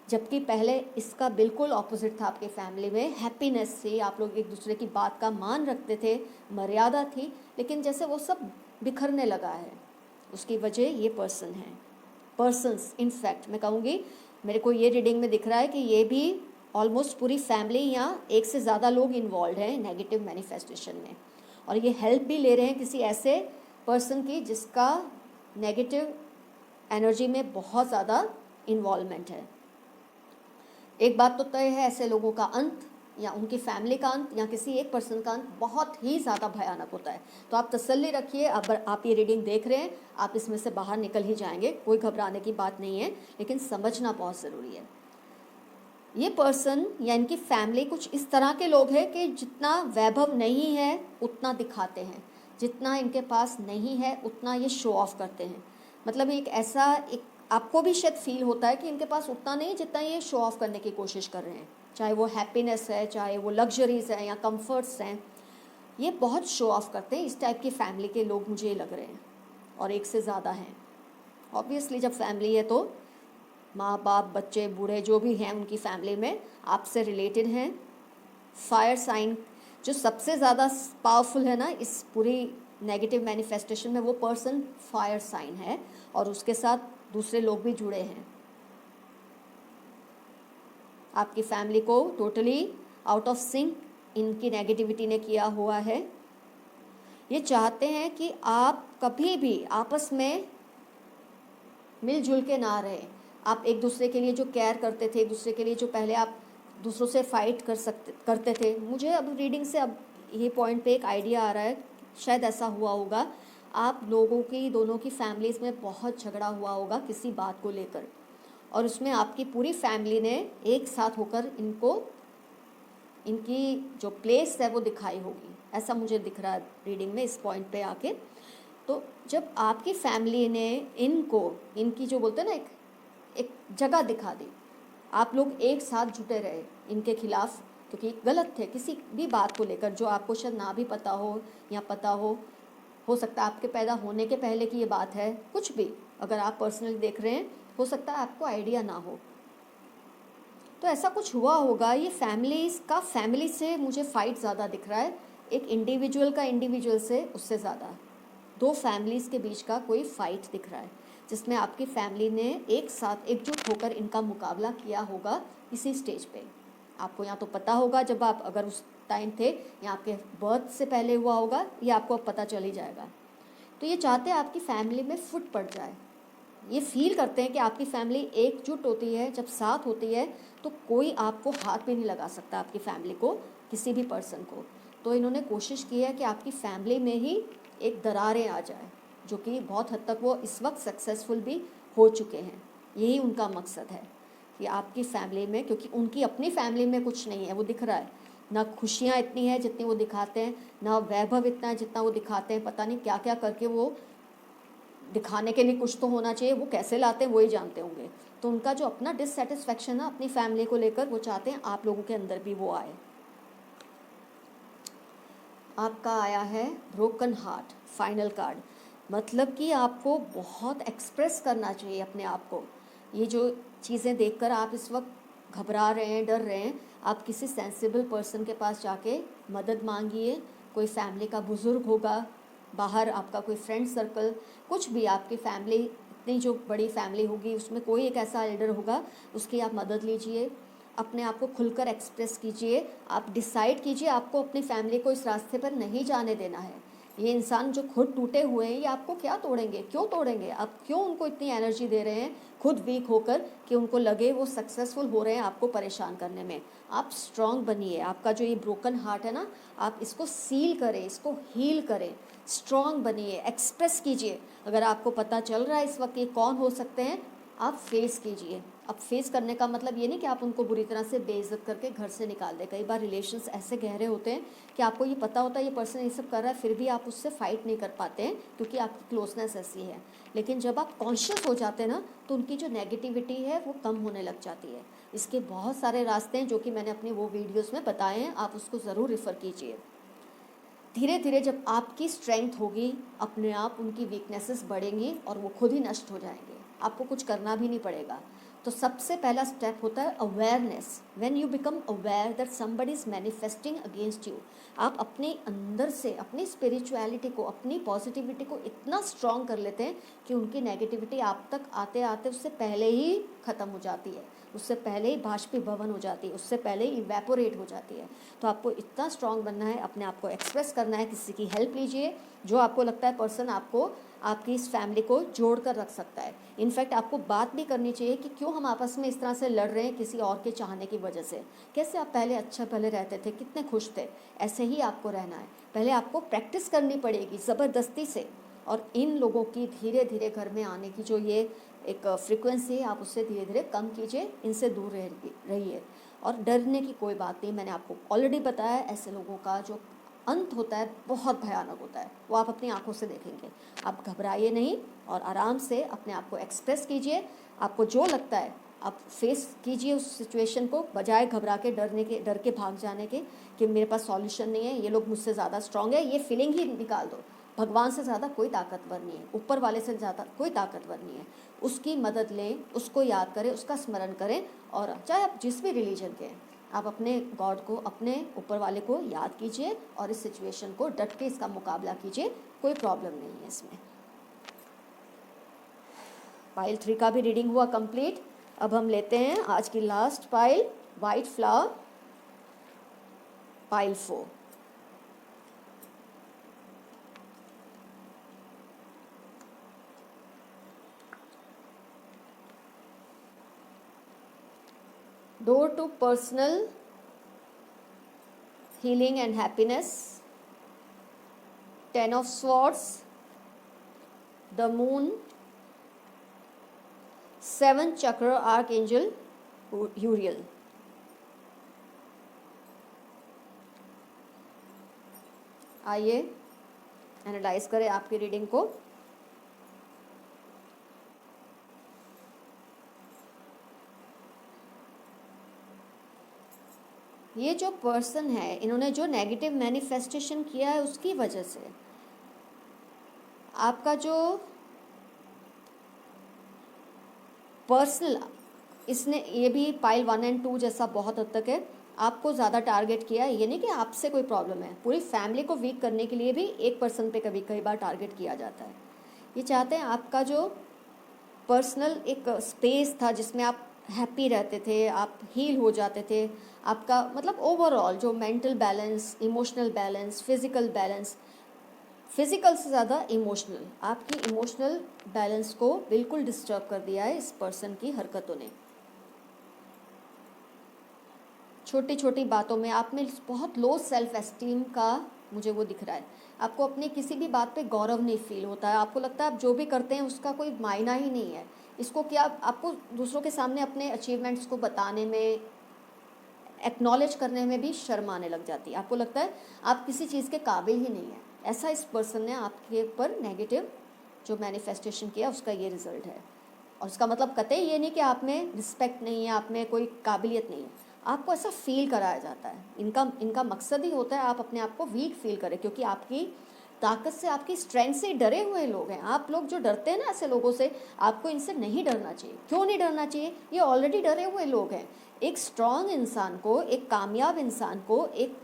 जबकि पहले इसका बिल्कुल ऑपोजिट था। आपके फैमिली में हैप्पीनेस थी, आप लोग एक दूसरे की बात का मान रखते थे, मर्यादा थी। लेकिन जैसे वो सब बिखरने लगा है, उसकी वजह ये पर्सन है, पर्सन्स। इनफैक्ट मैं कहूँगी, मेरे को ये रीडिंग में दिख रहा है कि ये भी ऑलमोस्ट पूरी फैमिली या एक से ज़्यादा लोग इन्वॉल्व हैं नेगेटिव मैनिफेस्टेशन में, और ये हेल्प भी ले रहे हैं किसी ऐसे पर्सन की जिसका नेगेटिव एनर्जी में बहुत ज़्यादा इन्वॉल्वमेंट है। एक बात तो तय है, ऐसे लोगों का अंत या उनकी फैमिली का अंत या किसी एक पर्सन का अंत बहुत ही ज़्यादा भयानक होता है। तो आप तसल्ली रखिए, अगर आप ये रीडिंग देख रहे हैं आप इसमें से बाहर निकल ही जाएंगे, कोई घबराने की बात नहीं है, लेकिन समझना बहुत ज़रूरी है। ये पर्सन या इनकी फैमिली कुछ इस तरह के लोग हैं कि जितना वैभव नहीं है उतना दिखाते हैं, जितना इनके पास नहीं है उतना ये शो ऑफ करते हैं। मतलब एक ऐसा, एक आपको भी शायद फील होता है कि इनके पास उतना नहीं जितना ये शो ऑफ करने की कोशिश कर रहे हैं, चाहे वो हैप्पीनेस है, चाहे वो लग्जरीज हैं या कंफर्ट्स हैं, ये बहुत शो ऑफ करते हैं। इस टाइप की फैमिली के लोग मुझे लग रहे हैं, और एक से ज़्यादा हैं। ऑब्वियसली जब फैमिली है तो माँ बाप बच्चे बूढ़े जो भी हैं उनकी फैमिली में आपसे रिलेटेड हैं। फायर साइन जो सबसे ज़्यादा पावरफुल है ना इस पूरी नेगेटिव मैनिफेस्टेशन में, वो पर्सन फायर साइन है, और उसके साथ दूसरे लोग भी जुड़े हैं। आपकी फैमिली को टोटली आउट ऑफ सिंक इनकी नेगेटिविटी ने किया हुआ है। ये चाहते हैं कि आप कभी भी आपस में मिलजुल के ना रहे। आप एक दूसरे के लिए जो केयर करते थे, एक दूसरे के लिए जो पहले आप दूसरों से फाइट करते थे, मुझे अब रीडिंग से अब ये पॉइंट पे एक आइडिया आ रहा है, शायद ऐसा हुआ होगा। आप लोगों की, दोनों की फैमिलीज़ में बहुत झगड़ा हुआ होगा किसी बात को लेकर, और उसमें आपकी पूरी फैमिली ने एक साथ होकर इनकी जो प्लेस है वो दिखाई होगी, ऐसा मुझे दिख रहा है रीडिंग में इस पॉइंट पे आके। तो जब आपकी फैमिली ने इनको, इनकी जो बोलते हैं ना एक जगह दिखा दी, आप लोग एक साथ जुटे रहे इनके खिलाफ, क्योंकि गलत थे किसी भी बात को लेकर, जो आपको शायद ना भी पता हो या पता हो सकता है आपके पैदा होने के पहले की ये बात है, कुछ भी अगर आप पर्सनली देख रहे हैं हो सकता है आपको आइडिया ना हो। तो ऐसा कुछ हुआ होगा। ये फैमिली से मुझे फाइट ज़्यादा दिख रहा है, एक इंडिविजुअल का इंडिविजुअल से उससे ज़्यादा दो फैमिलीज़ के बीच का कोई फाइट दिख रहा है, जिसमें आपकी फैमिली ने एक साथ एकजुट होकर इनका मुकाबला किया होगा इसी स्टेज पे। आपको या तो पता होगा जब आप अगर उस टाइम थे, या आपके बर्थ से पहले हुआ होगा, या आपको अब पता चल ही जाएगा। तो ये चाहते हैं आपकी फैमिली में फुट पड़ जाए। ये फील करते हैं कि आपकी फैमिली एकजुट होती है, जब साथ होती है तो कोई आपको हाथ भी नहीं लगा सकता, आपकी फैमिली को, किसी भी पर्सन को। तो इन्होंने कोशिश की है कि आपकी फैमिली में ही एक दरारें आ जाए, जो कि बहुत हद तक वो इस वक्त सक्सेसफुल भी हो चुके हैं। यही उनका मकसद है कि आपकी फैमिली में, क्योंकि उनकी अपनी फैमिली में कुछ नहीं है, वो दिख रहा है, ना खुशियाँ इतनी हैं जितनी वो दिखाते हैं, ना वैभव इतना है जितना वो दिखाते हैं। पता नहीं क्या क्या करके वो दिखाने के लिए, कुछ तो होना चाहिए, वो कैसे लाते हैं वो ही जानते होंगे। तो उनका जो अपना डिससेटिस्फैक्शन है अपनी फैमिली को लेकर, वो चाहते हैं आप लोगों के अंदर भी वो आए। आपका आया है ब्रोकन हार्ट, फाइनल कार्ड। मतलब कि आपको बहुत एक्सप्रेस करना चाहिए अपने आप को। ये जो चीज़ें देखकर आप इस वक्त घबरा रहे हैं, डर रहे हैं, आप किसी सेंसिबल पर्सन के पास जाके मदद मांगिए। कोई फैमिली का बुज़ुर्ग होगा, बाहर आपका कोई फ्रेंड सर्कल, कुछ भी, आपकी फैमिली इतनी जो बड़ी फैमिली होगी उसमें कोई एक ऐसा एल्डर होगा, उसकी आप मदद लीजिए। अपने आप को खुलकर एक्सप्रेस कीजिए। आप डिसाइड कीजिए आपको अपनी फैमिली को इस रास्ते पर नहीं जाने देना है। ये इंसान जो खुद टूटे हुए हैं, ये आपको क्या तोड़ेंगे, क्यों तोड़ेंगे? आप क्यों उनको इतनी एनर्जी दे रहे हैं खुद वीक होकर, कि उनको लगे वो सक्सेसफुल हो रहे हैं आपको परेशान करने में? आप स्ट्रांग बनिए। आपका जो ये ब्रोकन हार्ट है ना, आप इसको सील करें, इसको हील करें, स्ट्रांग बनिए, एक्सप्रेस कीजिए। अगर आपको पता चल रहा है इस वक्त ये कौन हो सकते हैं, आप फेस कीजिए। अब फेस करने का मतलब ये नहीं कि आप उनको बुरी तरह से बेइज्जत करके घर से निकाल दें। कई बार रिलेशंस ऐसे गहरे होते हैं कि आपको ये पता होता है ये पर्सन ये सब कर रहा है, फिर भी आप उससे फाइट नहीं कर पाते हैं, क्योंकि आपकी क्लोजनेस ऐसी है। लेकिन जब आप कॉन्शियस हो जाते हैं ना, तो उनकी जो नेगेटिविटी है वो कम होने लग जाती है। इसके बहुत सारे रास्ते हैं जो कि मैंने अपनी वो वीडियोज़ में बताए हैं, आप उसको ज़रूर रेफ़र कीजिए। धीरे धीरे जब आपकी स्ट्रेंथ होगी, अपने आप उनकी वीकनेसेस बढ़ेंगी और वो खुद ही नष्ट हो जाएंगे, आपको कुछ करना भी नहीं पड़ेगा। तो सबसे पहला स्टेप होता है awareness. When you become aware that somebody is manifesting against you, आप अपने अंदर से अपनी स्पिरिचुअलिटी को, अपनी पॉजिटिविटी को इतना स्ट्रॉन्ग कर लेते हैं कि उनकी नेगेटिविटी आप तक आते आते उससे पहले ही ख़त्म हो जाती है, उससे पहले ही बाष्पीभवन हो जाती है, उससे पहले ही इवेपोरेट हो जाती है। तो आपको इतना स्ट्रॉन्ग बनना है, अपने आप को एक्सप्रेस करना है, किसी की हेल्प लीजिए। जो आपको लगता है पर्सन आपको, आपकी इस फैमिली को जोड़ कर रख सकता है। इनफैक्ट आपको बात भी करनी चाहिए कि क्यों हम आपस में इस तरह से लड़ रहे हैं किसी और के चाहने की वजह से। कैसे आप पहले अच्छा पहले रहते थे, कितने खुश थे, ऐसे ही आपको रहना है। पहले आपको प्रैक्टिस करनी पड़ेगी ज़बरदस्ती से, और इन लोगों की धीरे धीरे घर में आने की जो ये एक फ्रीक्वेंसी है, आप उससे धीरे धीरे कम कीजिए, इनसे दूर रहिए। और डरने की कोई बात नहीं, मैंने आपको ऑलरेडी बताया, ऐसे लोगों का जो अंत होता है बहुत भयानक होता है, वो आप अपनी आंखों से देखेंगे। आप घबराइए नहीं और आराम से अपने आप को एक्सप्रेस कीजिए। आपको जो लगता है आप फेस कीजिए उस सिचुएशन को, बजाय घबरा के डर के भाग जाने के कि मेरे पास सॉल्यूशन नहीं है, ये लोग मुझसे ज़्यादा स्ट्रांग है। ये फीलिंग ही निकाल दो। भगवान से ज़्यादा कोई ताकतवर नहीं है, ऊपर वाले से ज़्यादा कोई ताकतवर नहीं है। उसकी मदद लें, उसको याद करें, उसका स्मरण करें। और चाहे आप जिस भी रिलीजन के हैं, आप अपने गॉड को, अपने ऊपर वाले को याद कीजिए और इस सिचुएशन को डट के इसका मुकाबला कीजिए। कोई प्रॉब्लम नहीं है इसमें। पाइल 3 का भी रीडिंग हुआ कंप्लीट। अब हम लेते हैं आज की last pile, white flower, pile 4। Door to personal healing and happiness, 10 of swords, the moon, 7th chakra, archangel Uriel. आइए एनालाइज करें आपकी रीडिंग को। ये जो पर्सन है, इन्होंने जो नेगेटिव मैनिफेस्टेशन किया है उसकी वजह से आपका जो पर्सनल, इसने ये भी पाइल 1 और 2 जैसा बहुत हद तक है, आपको ज़्यादा टारगेट किया है। ये नहीं कि आपसे कोई प्रॉब्लम है, पूरी फैमिली को वीक करने के लिए भी एक पर्सन पे कई बार टारगेट किया जाता है। ये चाहते हैं आपका जो पर्सनल एक स्पेस था जिसमें आप हैप्पी रहते थे, आप हील हो जाते थे, आपका मतलब ओवरऑल जो mental balance, emotional balance, physical balance, physical से ज़्यादा इमोशनल, आपकी इमोशनल बैलेंस को बिल्कुल डिस्टर्ब कर दिया है इस पर्सन की हरकतों ने। छोटी छोटी बातों में आप में बहुत लो सेल्फ एस्टीम का मुझे वो दिख रहा है। आपको अपनी किसी भी बात पे गौरव नहीं फील होता है, आपको लगता है आप जो भी करते हैं उसका कोई मायना ही नहीं है। इसको क्या, आपको दूसरों के सामने अपने अचीवमेंट्स को बताने में, एक्नॉलेज करने में भी शर्म आने लग जाती है। आपको लगता है आप किसी चीज़ के काबिल ही नहीं है। ऐसा इस पर्सन ने आपके ऊपर नेगेटिव जो मैनिफेस्टेशन किया उसका ये रिजल्ट है। और उसका मतलब कतई ये नहीं कि आप में रिस्पेक्ट नहीं है, आप में कोई काबिलियत नहीं है, आपको ऐसा फील कराया जाता है। इनका मकसद ही होता है आप अपने आप को वीक फील करें, क्योंकि आपकी ताकत से, आपकी स्ट्रेंथ से डरे हुए लोग हैं। आप लोग जो डरते हैं ना ऐसे लोगों से, आपको इनसे नहीं डरना चाहिए। क्यों नहीं डरना चाहिए? ये ऑलरेडी डरे हुए लोग हैं। एक स्ट्रॉन्ग इंसान को, एक कामयाब इंसान को, एक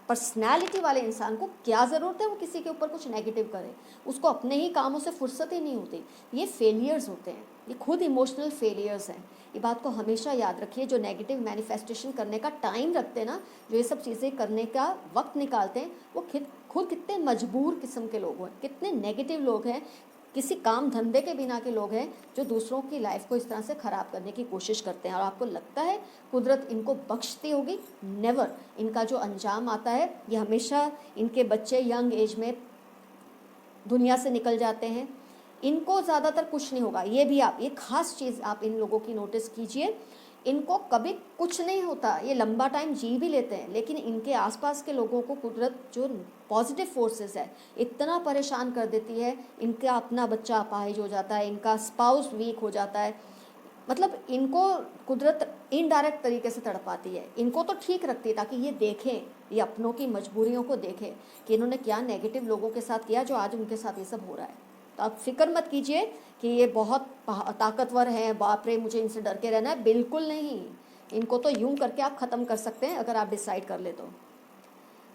पर्सनैलिटी वाले इंसान को क्या ज़रूरत है वो किसी के ऊपर कुछ नेगेटिव करे? उसको अपने ही कामों से फुर्सत ही नहीं होती। ये फेलियर्स होते हैं, ये खुद इमोशनल फेलियर्स हैं। ये बात को हमेशा याद रखिए। जो नेगेटिव मैनिफेस्टेशन करने का टाइम रखते हैं ना, जो ये सब चीज़ें करने का वक्त निकालते हैं, वो खुद कितने मजबूर किस्म के लोग हैं, कितने नेगेटिव लोग हैं, किसी काम धंधे के बिना के लोग हैं जो दूसरों की लाइफ को इस तरह से ख़राब करने की कोशिश करते हैं। और आपको लगता है कुदरत इनको बख्शती होगी? नेवर। इनका जो अंजाम आता है, ये हमेशा इनके बच्चे यंग एज में दुनिया से निकल जाते हैं। इनको ज़्यादातर कुछ नहीं होगा। ये भी आप, ये ख़ास चीज़ आप इन लोगों की नोटिस कीजिए, इनको कभी कुछ नहीं होता। ये लंबा टाइम जी भी लेते हैं, लेकिन इनके आसपास के लोगों को कुदरत जो पॉजिटिव फोर्सेस है इतना परेशान कर देती है, इनका अपना बच्चा अपाहिज हो जाता है, इनका स्पाउस वीक हो जाता है, मतलब इनको कुदरत इनडायरेक्ट तरीके से तड़पाती है, इनको तो ठीक रखती है ताकि ये देखें, ये अपनों की मजबूरियों को देखें कि इन्होंने क्या नेगेटिव लोगों के साथ किया जो आज उनके साथ ये सब हो रहा है। तो आप फिक्र मत कीजिए कि ये बहुत ताकतवर हैं, बाप रे मुझे इनसे डर के रहना है, बिल्कुल नहीं। इनको तो यूं करके आप ख़त्म कर सकते हैं अगर आप डिसाइड कर ले तो।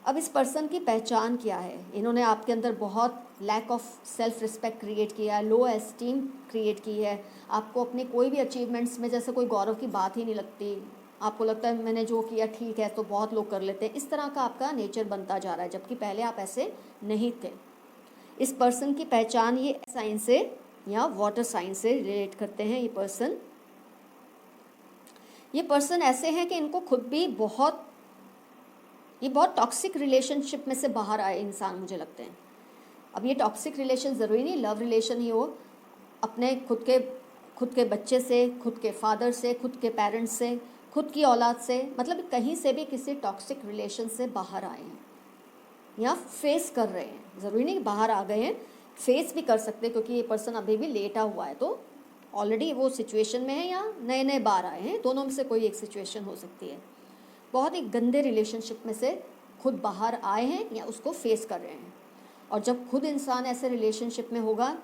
अब इस पर्सन की पहचान क्या है? इन्होंने आपके अंदर बहुत lack of self respect create किया है, लो एस्टीम क्रिएट की है। आपको अपने कोई भी अचीवमेंट्स में जैसे कोई गौरव की बात ही नहीं लगती, आपको लगता है मैंने जो किया ठीक है तो बहुत लोग कर लेते हैं। इस तरह का आपका नेचर बनता जा रहा है, जबकि पहले आप ऐसे नहीं थे। इस पर्सन की पहचान ये साइन से या वाटर साइन से रिलेट करते हैं। ये पर्सन ऐसे हैं कि इनको खुद भी ये बहुत टॉक्सिक रिलेशनशिप में से बाहर आए इंसान मुझे लगते हैं। अब ये टॉक्सिक रिलेशन ज़रूरी नहीं लव रिलेशन ही हो, अपने खुद के बच्चे से, खुद के फादर से, खुद के पेरेंट्स से, खुद की औलाद से, मतलब कहीं से भी किसी टॉक्सिक रिलेशन से बाहर आए हैं या फेस कर रहे हैं। ज़रूरी नहीं बाहर आ गए हैं, फेस भी कर सकते हैं, क्योंकि ये पर्सन अभी भी लेटा हुआ है तो ऑलरेडी वो सिचुएशन में है या नए नए बाहर आए हैं, दोनों में से कोई एक सिचुएशन हो सकती है। बहुत ही गंदे रिलेशनशिप में से खुद बाहर आए हैं या उसको फेस कर रहे हैं। और जब खुद इंसान ऐसे रिलेशनशिप में होगा,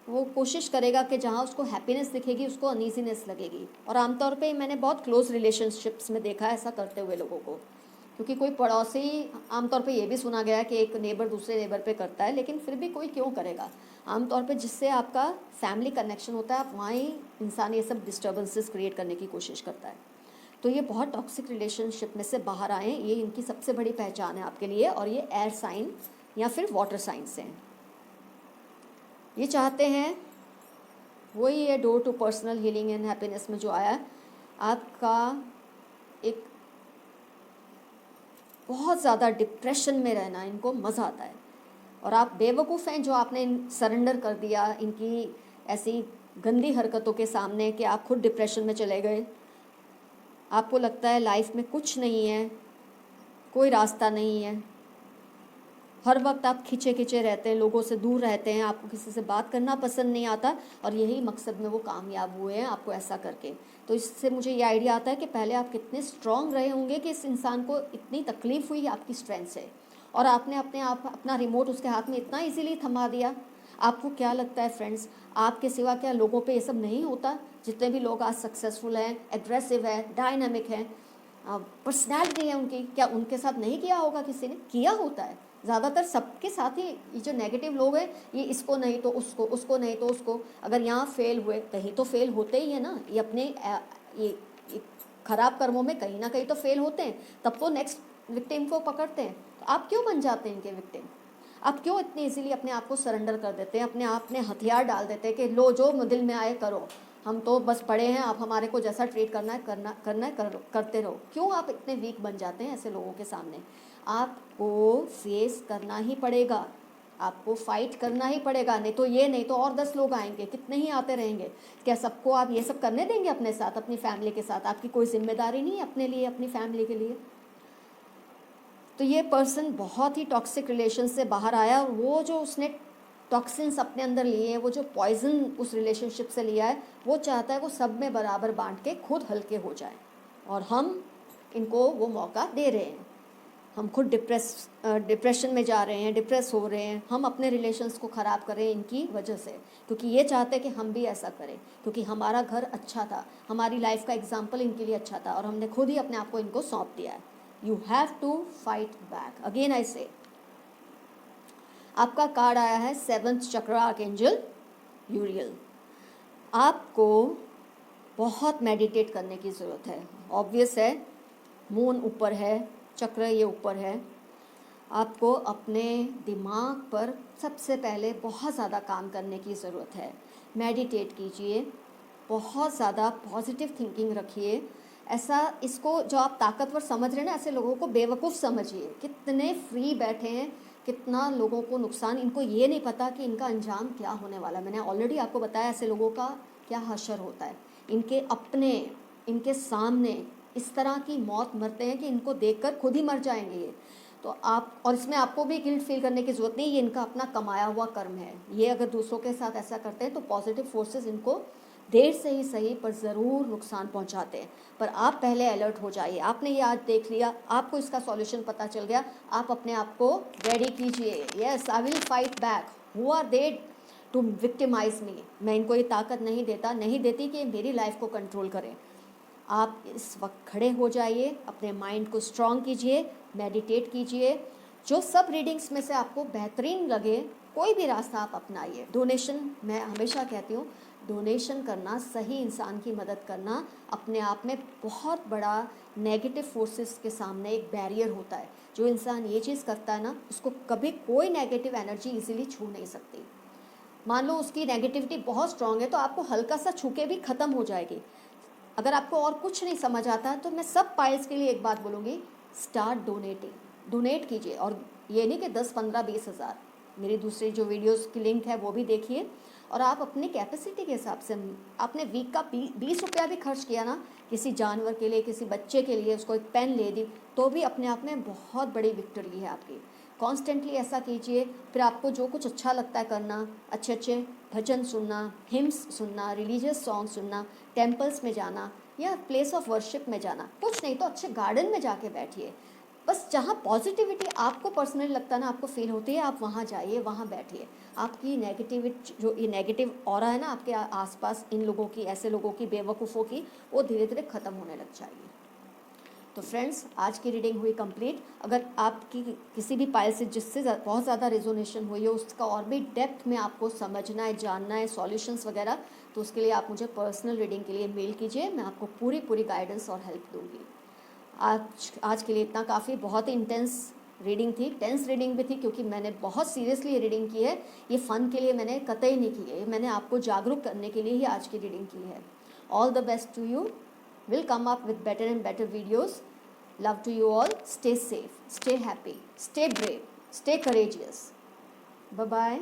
वो कोशिश करेगा कि जहाँ उसको हैप्पीनेस दिखेगी उसको अनईजीनेस लगेगी। और आमतौर पे मैंने बहुत क्लोज रिलेशनशिप्स में देखा है ऐसा करते हुए लोगों को, क्योंकि कोई पड़ोसी, आमतौर पे ये भी सुना गया है कि एक नेबर दूसरे नेबर पे करता है, लेकिन फिर भी कोई क्यों करेगा? आमतौर पे जिससे आपका फैमिली कनेक्शन होता है, आप वहाँ ही इंसान ये सब डिस्टर्बेंसेस क्रिएट करने की कोशिश करता है। तो ये बहुत टॉक्सिक रिलेशनशिप में से बाहर आए, ये इनकी सबसे बड़ी पहचान है आपके लिए। और ये एयर साइन या फिर वाटर साइन से हैं। ये चाहते हैं, वही है door to personal healing and happiness में जो आया, आपका एक बहुत ज़्यादा डिप्रेशन में रहना इनको मज़ा आता है। और आप बेवकूफ़ हैं जो आपने सरेंडर कर दिया इनकी ऐसी गंदी हरकतों के सामने कि आप खुद डिप्रेशन में चले गए। आपको लगता है लाइफ में कुछ नहीं है, कोई रास्ता नहीं है, हर वक्त आप खिंचे खिंचे रहते हैं, लोगों से दूर रहते हैं, आपको किसी से बात करना पसंद नहीं आता, और यही मकसद में वो कामयाब हुए हैं आपको ऐसा करके। तो इससे मुझे ये आइडिया आता है कि पहले आप कितने स्ट्रांग रहे होंगे कि इस इंसान को इतनी तकलीफ़ हुई आपकी स्ट्रेंथ से, और आपने अपना रिमोट उसके हाथ में इतना इजीली थमा दिया। आपको क्या लगता है फ्रेंड्स, आपके सिवा क्या लोगों पे ये सब नहीं होता? जितने भी लोग आज सक्सेसफुल हैं, एग्रेसिव हैं, डायनामिक हैं, पर्सनैलिटी है उनकी, क्या उनके साथ नहीं किया होगा? किसी ने किया होता है। ज़्यादातर सबके साथ ही ये जो नेगेटिव लोग हैं, ये इसको नहीं तो उसको, उसको नहीं तो उसको, अगर यहाँ फेल हुए कहीं तो फेल होते ही है ना। ये अपने ये खराब कर्मों में कहीं ना कहीं तो फेल होते हैं, तब तो नेक्स्ट विक्टिम को पकड़ते हैं। तो आप क्यों बन जाते हैं इनके विक्टिम? आप क्यों इतनी इजीली अपने आप को सरेंडर कर देते हैं, अपने आप में हथियार डाल देते हैं कि लो जो दिल में आए करो, हम तो बस पढ़े हैं, आप हमारे को जैसा ट्रीट करना है करते रहो। क्यों आप इतने वीक बन जाते हैं ऐसे लोगों के सामने? आपको फेस करना ही पड़ेगा, आपको फाइट करना ही पड़ेगा, नहीं तो ये नहीं तो और 10 लोग आएंगे, कितने ही आते रहेंगे। क्या सबको आप ये सब करने देंगे अपने साथ, अपनी फैमिली के साथ? आपकी कोई जिम्मेदारी नहीं है अपने लिए, अपनी फैमिली के लिए। तो ये पर्सन बहुत ही टॉक्सिक रिलेशन से बाहर आया, और वो जो उसने टॉक्सिन्स अपने अंदर लिए हैं, वो जो पॉइजन उस रिलेशनशिप से लिया है, वो चाहता है वो सब में बराबर बांट के खुद हल्के हो जाए, और हम इनको वो मौका दे रहे हैं। हम खुद डिप्रेशन में जा रहे हैं, डिप्रेस हो रहे हैं, हम अपने रिलेशंस को ख़राब कर रहे हैं इनकी वजह से, क्योंकि ये चाहते हैं कि हम भी ऐसा करें, क्योंकि हमारा घर अच्छा था, हमारी लाइफ का एग्जाम्पल इनके लिए अच्छा था, और हमने खुद ही अपने आप को इनको सौंप दिया है। You have to fight back. Again I say, आपका कार्ड आया है 7th चक्र आर्कएंजल यूरियल। आपको बहुत मेडिटेट करने की ज़रूरत है। ऑब्वियस है, मून ऊपर है, चक्र ये ऊपर है। आपको अपने दिमाग पर सबसे पहले बहुत ज़्यादा काम करने की ज़रूरत है। मेडिटेट कीजिए, बहुत ज़्यादा पॉजिटिव थिंकिंग रखिए। ऐसा, इसको जो आप ताकतवर समझ रहे हैं ना, ऐसे लोगों को बेवकूफ़ समझिए। कितने फ्री बैठे हैं, कितना लोगों को नुकसान, इनको ये नहीं पता कि इनका अंजाम क्या होने वाला है। मैंने ऑलरेडी आपको बताया ऐसे लोगों का क्या हशर होता है। इनके सामने इस तरह की मौत मरते हैं कि इनको देखकर खुद ही मर जाएंगे ये। तो आप, और इसमें आपको भी गिल्ट फील करने की ज़रूरत नहीं, ये इनका अपना कमाया हुआ कर्म है। ये अगर दूसरों के साथ ऐसा करते हैं तो पॉजिटिव फोर्सेस इनको देर से ही सही पर ज़रूर नुकसान पहुंचाते हैं। पर आप पहले अलर्ट हो जाइए। आपने ये आज देख लिया, आपको इसका सॉल्यूशन पता चल गया, आप अपने आप को रेडी कीजिए। Yes, I will fight back. Who are they to victimise me? मैं इनको ये ताकत नहीं देती कि मेरी लाइफ को कंट्रोल करें। आप इस वक्त खड़े हो जाइए, अपने माइंड को स्ट्रॉन्ग कीजिए, मेडिटेट कीजिए। जो सब रीडिंग्स में से आपको बेहतरीन लगे, कोई भी रास्ता आप अपनाइए। डोनेशन, मैं हमेशा कहती हूँ, डोनेशन करना, सही इंसान की मदद करना अपने आप में बहुत बड़ा नेगेटिव फोर्सेस के सामने एक बैरियर होता है। जो इंसान ये चीज़ करता है ना, उसको कभी कोई नेगेटिव एनर्जी इजीली छू नहीं सकती। मान लो उसकी नेगेटिविटी बहुत स्ट्रांग है तो आपको हल्का सा छू के भी ख़त्म हो जाएगी। अगर आपको और कुछ नहीं समझ आता तो मैं सब पाइल्स के लिए एक बात बोलूँगी, स्टार्ट डोनेटिंग। डोनेट कीजिए, और ये नहीं कि 10, 15, 20 हज़ार। मेरी दूसरी जो वीडियोस की लिंक है वो भी देखिए। और आप अपनी कैपेसिटी के हिसाब से, आपने वीक का 20 रुपया भी खर्च किया ना किसी जानवर के लिए, किसी बच्चे के लिए, उसको एक पेन ले दी, तो भी अपने आप में बहुत बड़ी विक्ट्री है आपकी। कॉन्स्टेंटली ऐसा कीजिए। फिर आपको जो कुछ अच्छा लगता है करना, अच्छे अच्छे भजन सुनना, हिम्स सुनना, रिलीजियस सॉन्ग सुनना, टेम्पल्स में जाना या प्लेस ऑफ वर्शिप में जाना, कुछ नहीं तो अच्छे गार्डन में जाके बैठिए। बस जहाँ पॉजिटिविटी आपको पर्सनली लगता है ना, आपको फील होती है, आप वहाँ जाइए, वहाँ बैठिए। आपकी नेगेटिविटी, जो ये नेगेटिव ऑरा है ना आपके आसपास, इन लोगों की, ऐसे लोगों की, बेवकूफ़ों की, वो धीरे धीरे ख़त्म होने लग जाएगी। तो फ्रेंड्स, आज की रीडिंग हुई कंप्लीट। अगर आपकी किसी भी पाइल से जिससे बहुत ज़्यादा रेजोनेशन हुई है, उसका और भी डेप्थ में आपको समझना है, जानना है, सॉल्यूशंस वगैरह, तो उसके लिए आप मुझे पर्सनल रीडिंग के लिए मेल कीजिए। मैं आपको पूरी गाइडेंस और हेल्प दूँगी। आज के लिए इतना काफ़ी। बहुत ही इंटेंस रीडिंग थी, टेंस रीडिंग भी थी, क्योंकि मैंने बहुत सीरियसली रीडिंग की है। ये फ़न के लिए मैंने कतई नहीं की है, ये मैंने आपको जागरूक करने के लिए ही आज की रीडिंग की है। All the best to you. Will come up with better and better videos. Love to you all. Stay safe, stay happy, stay brave, stay courageous. Bye bye.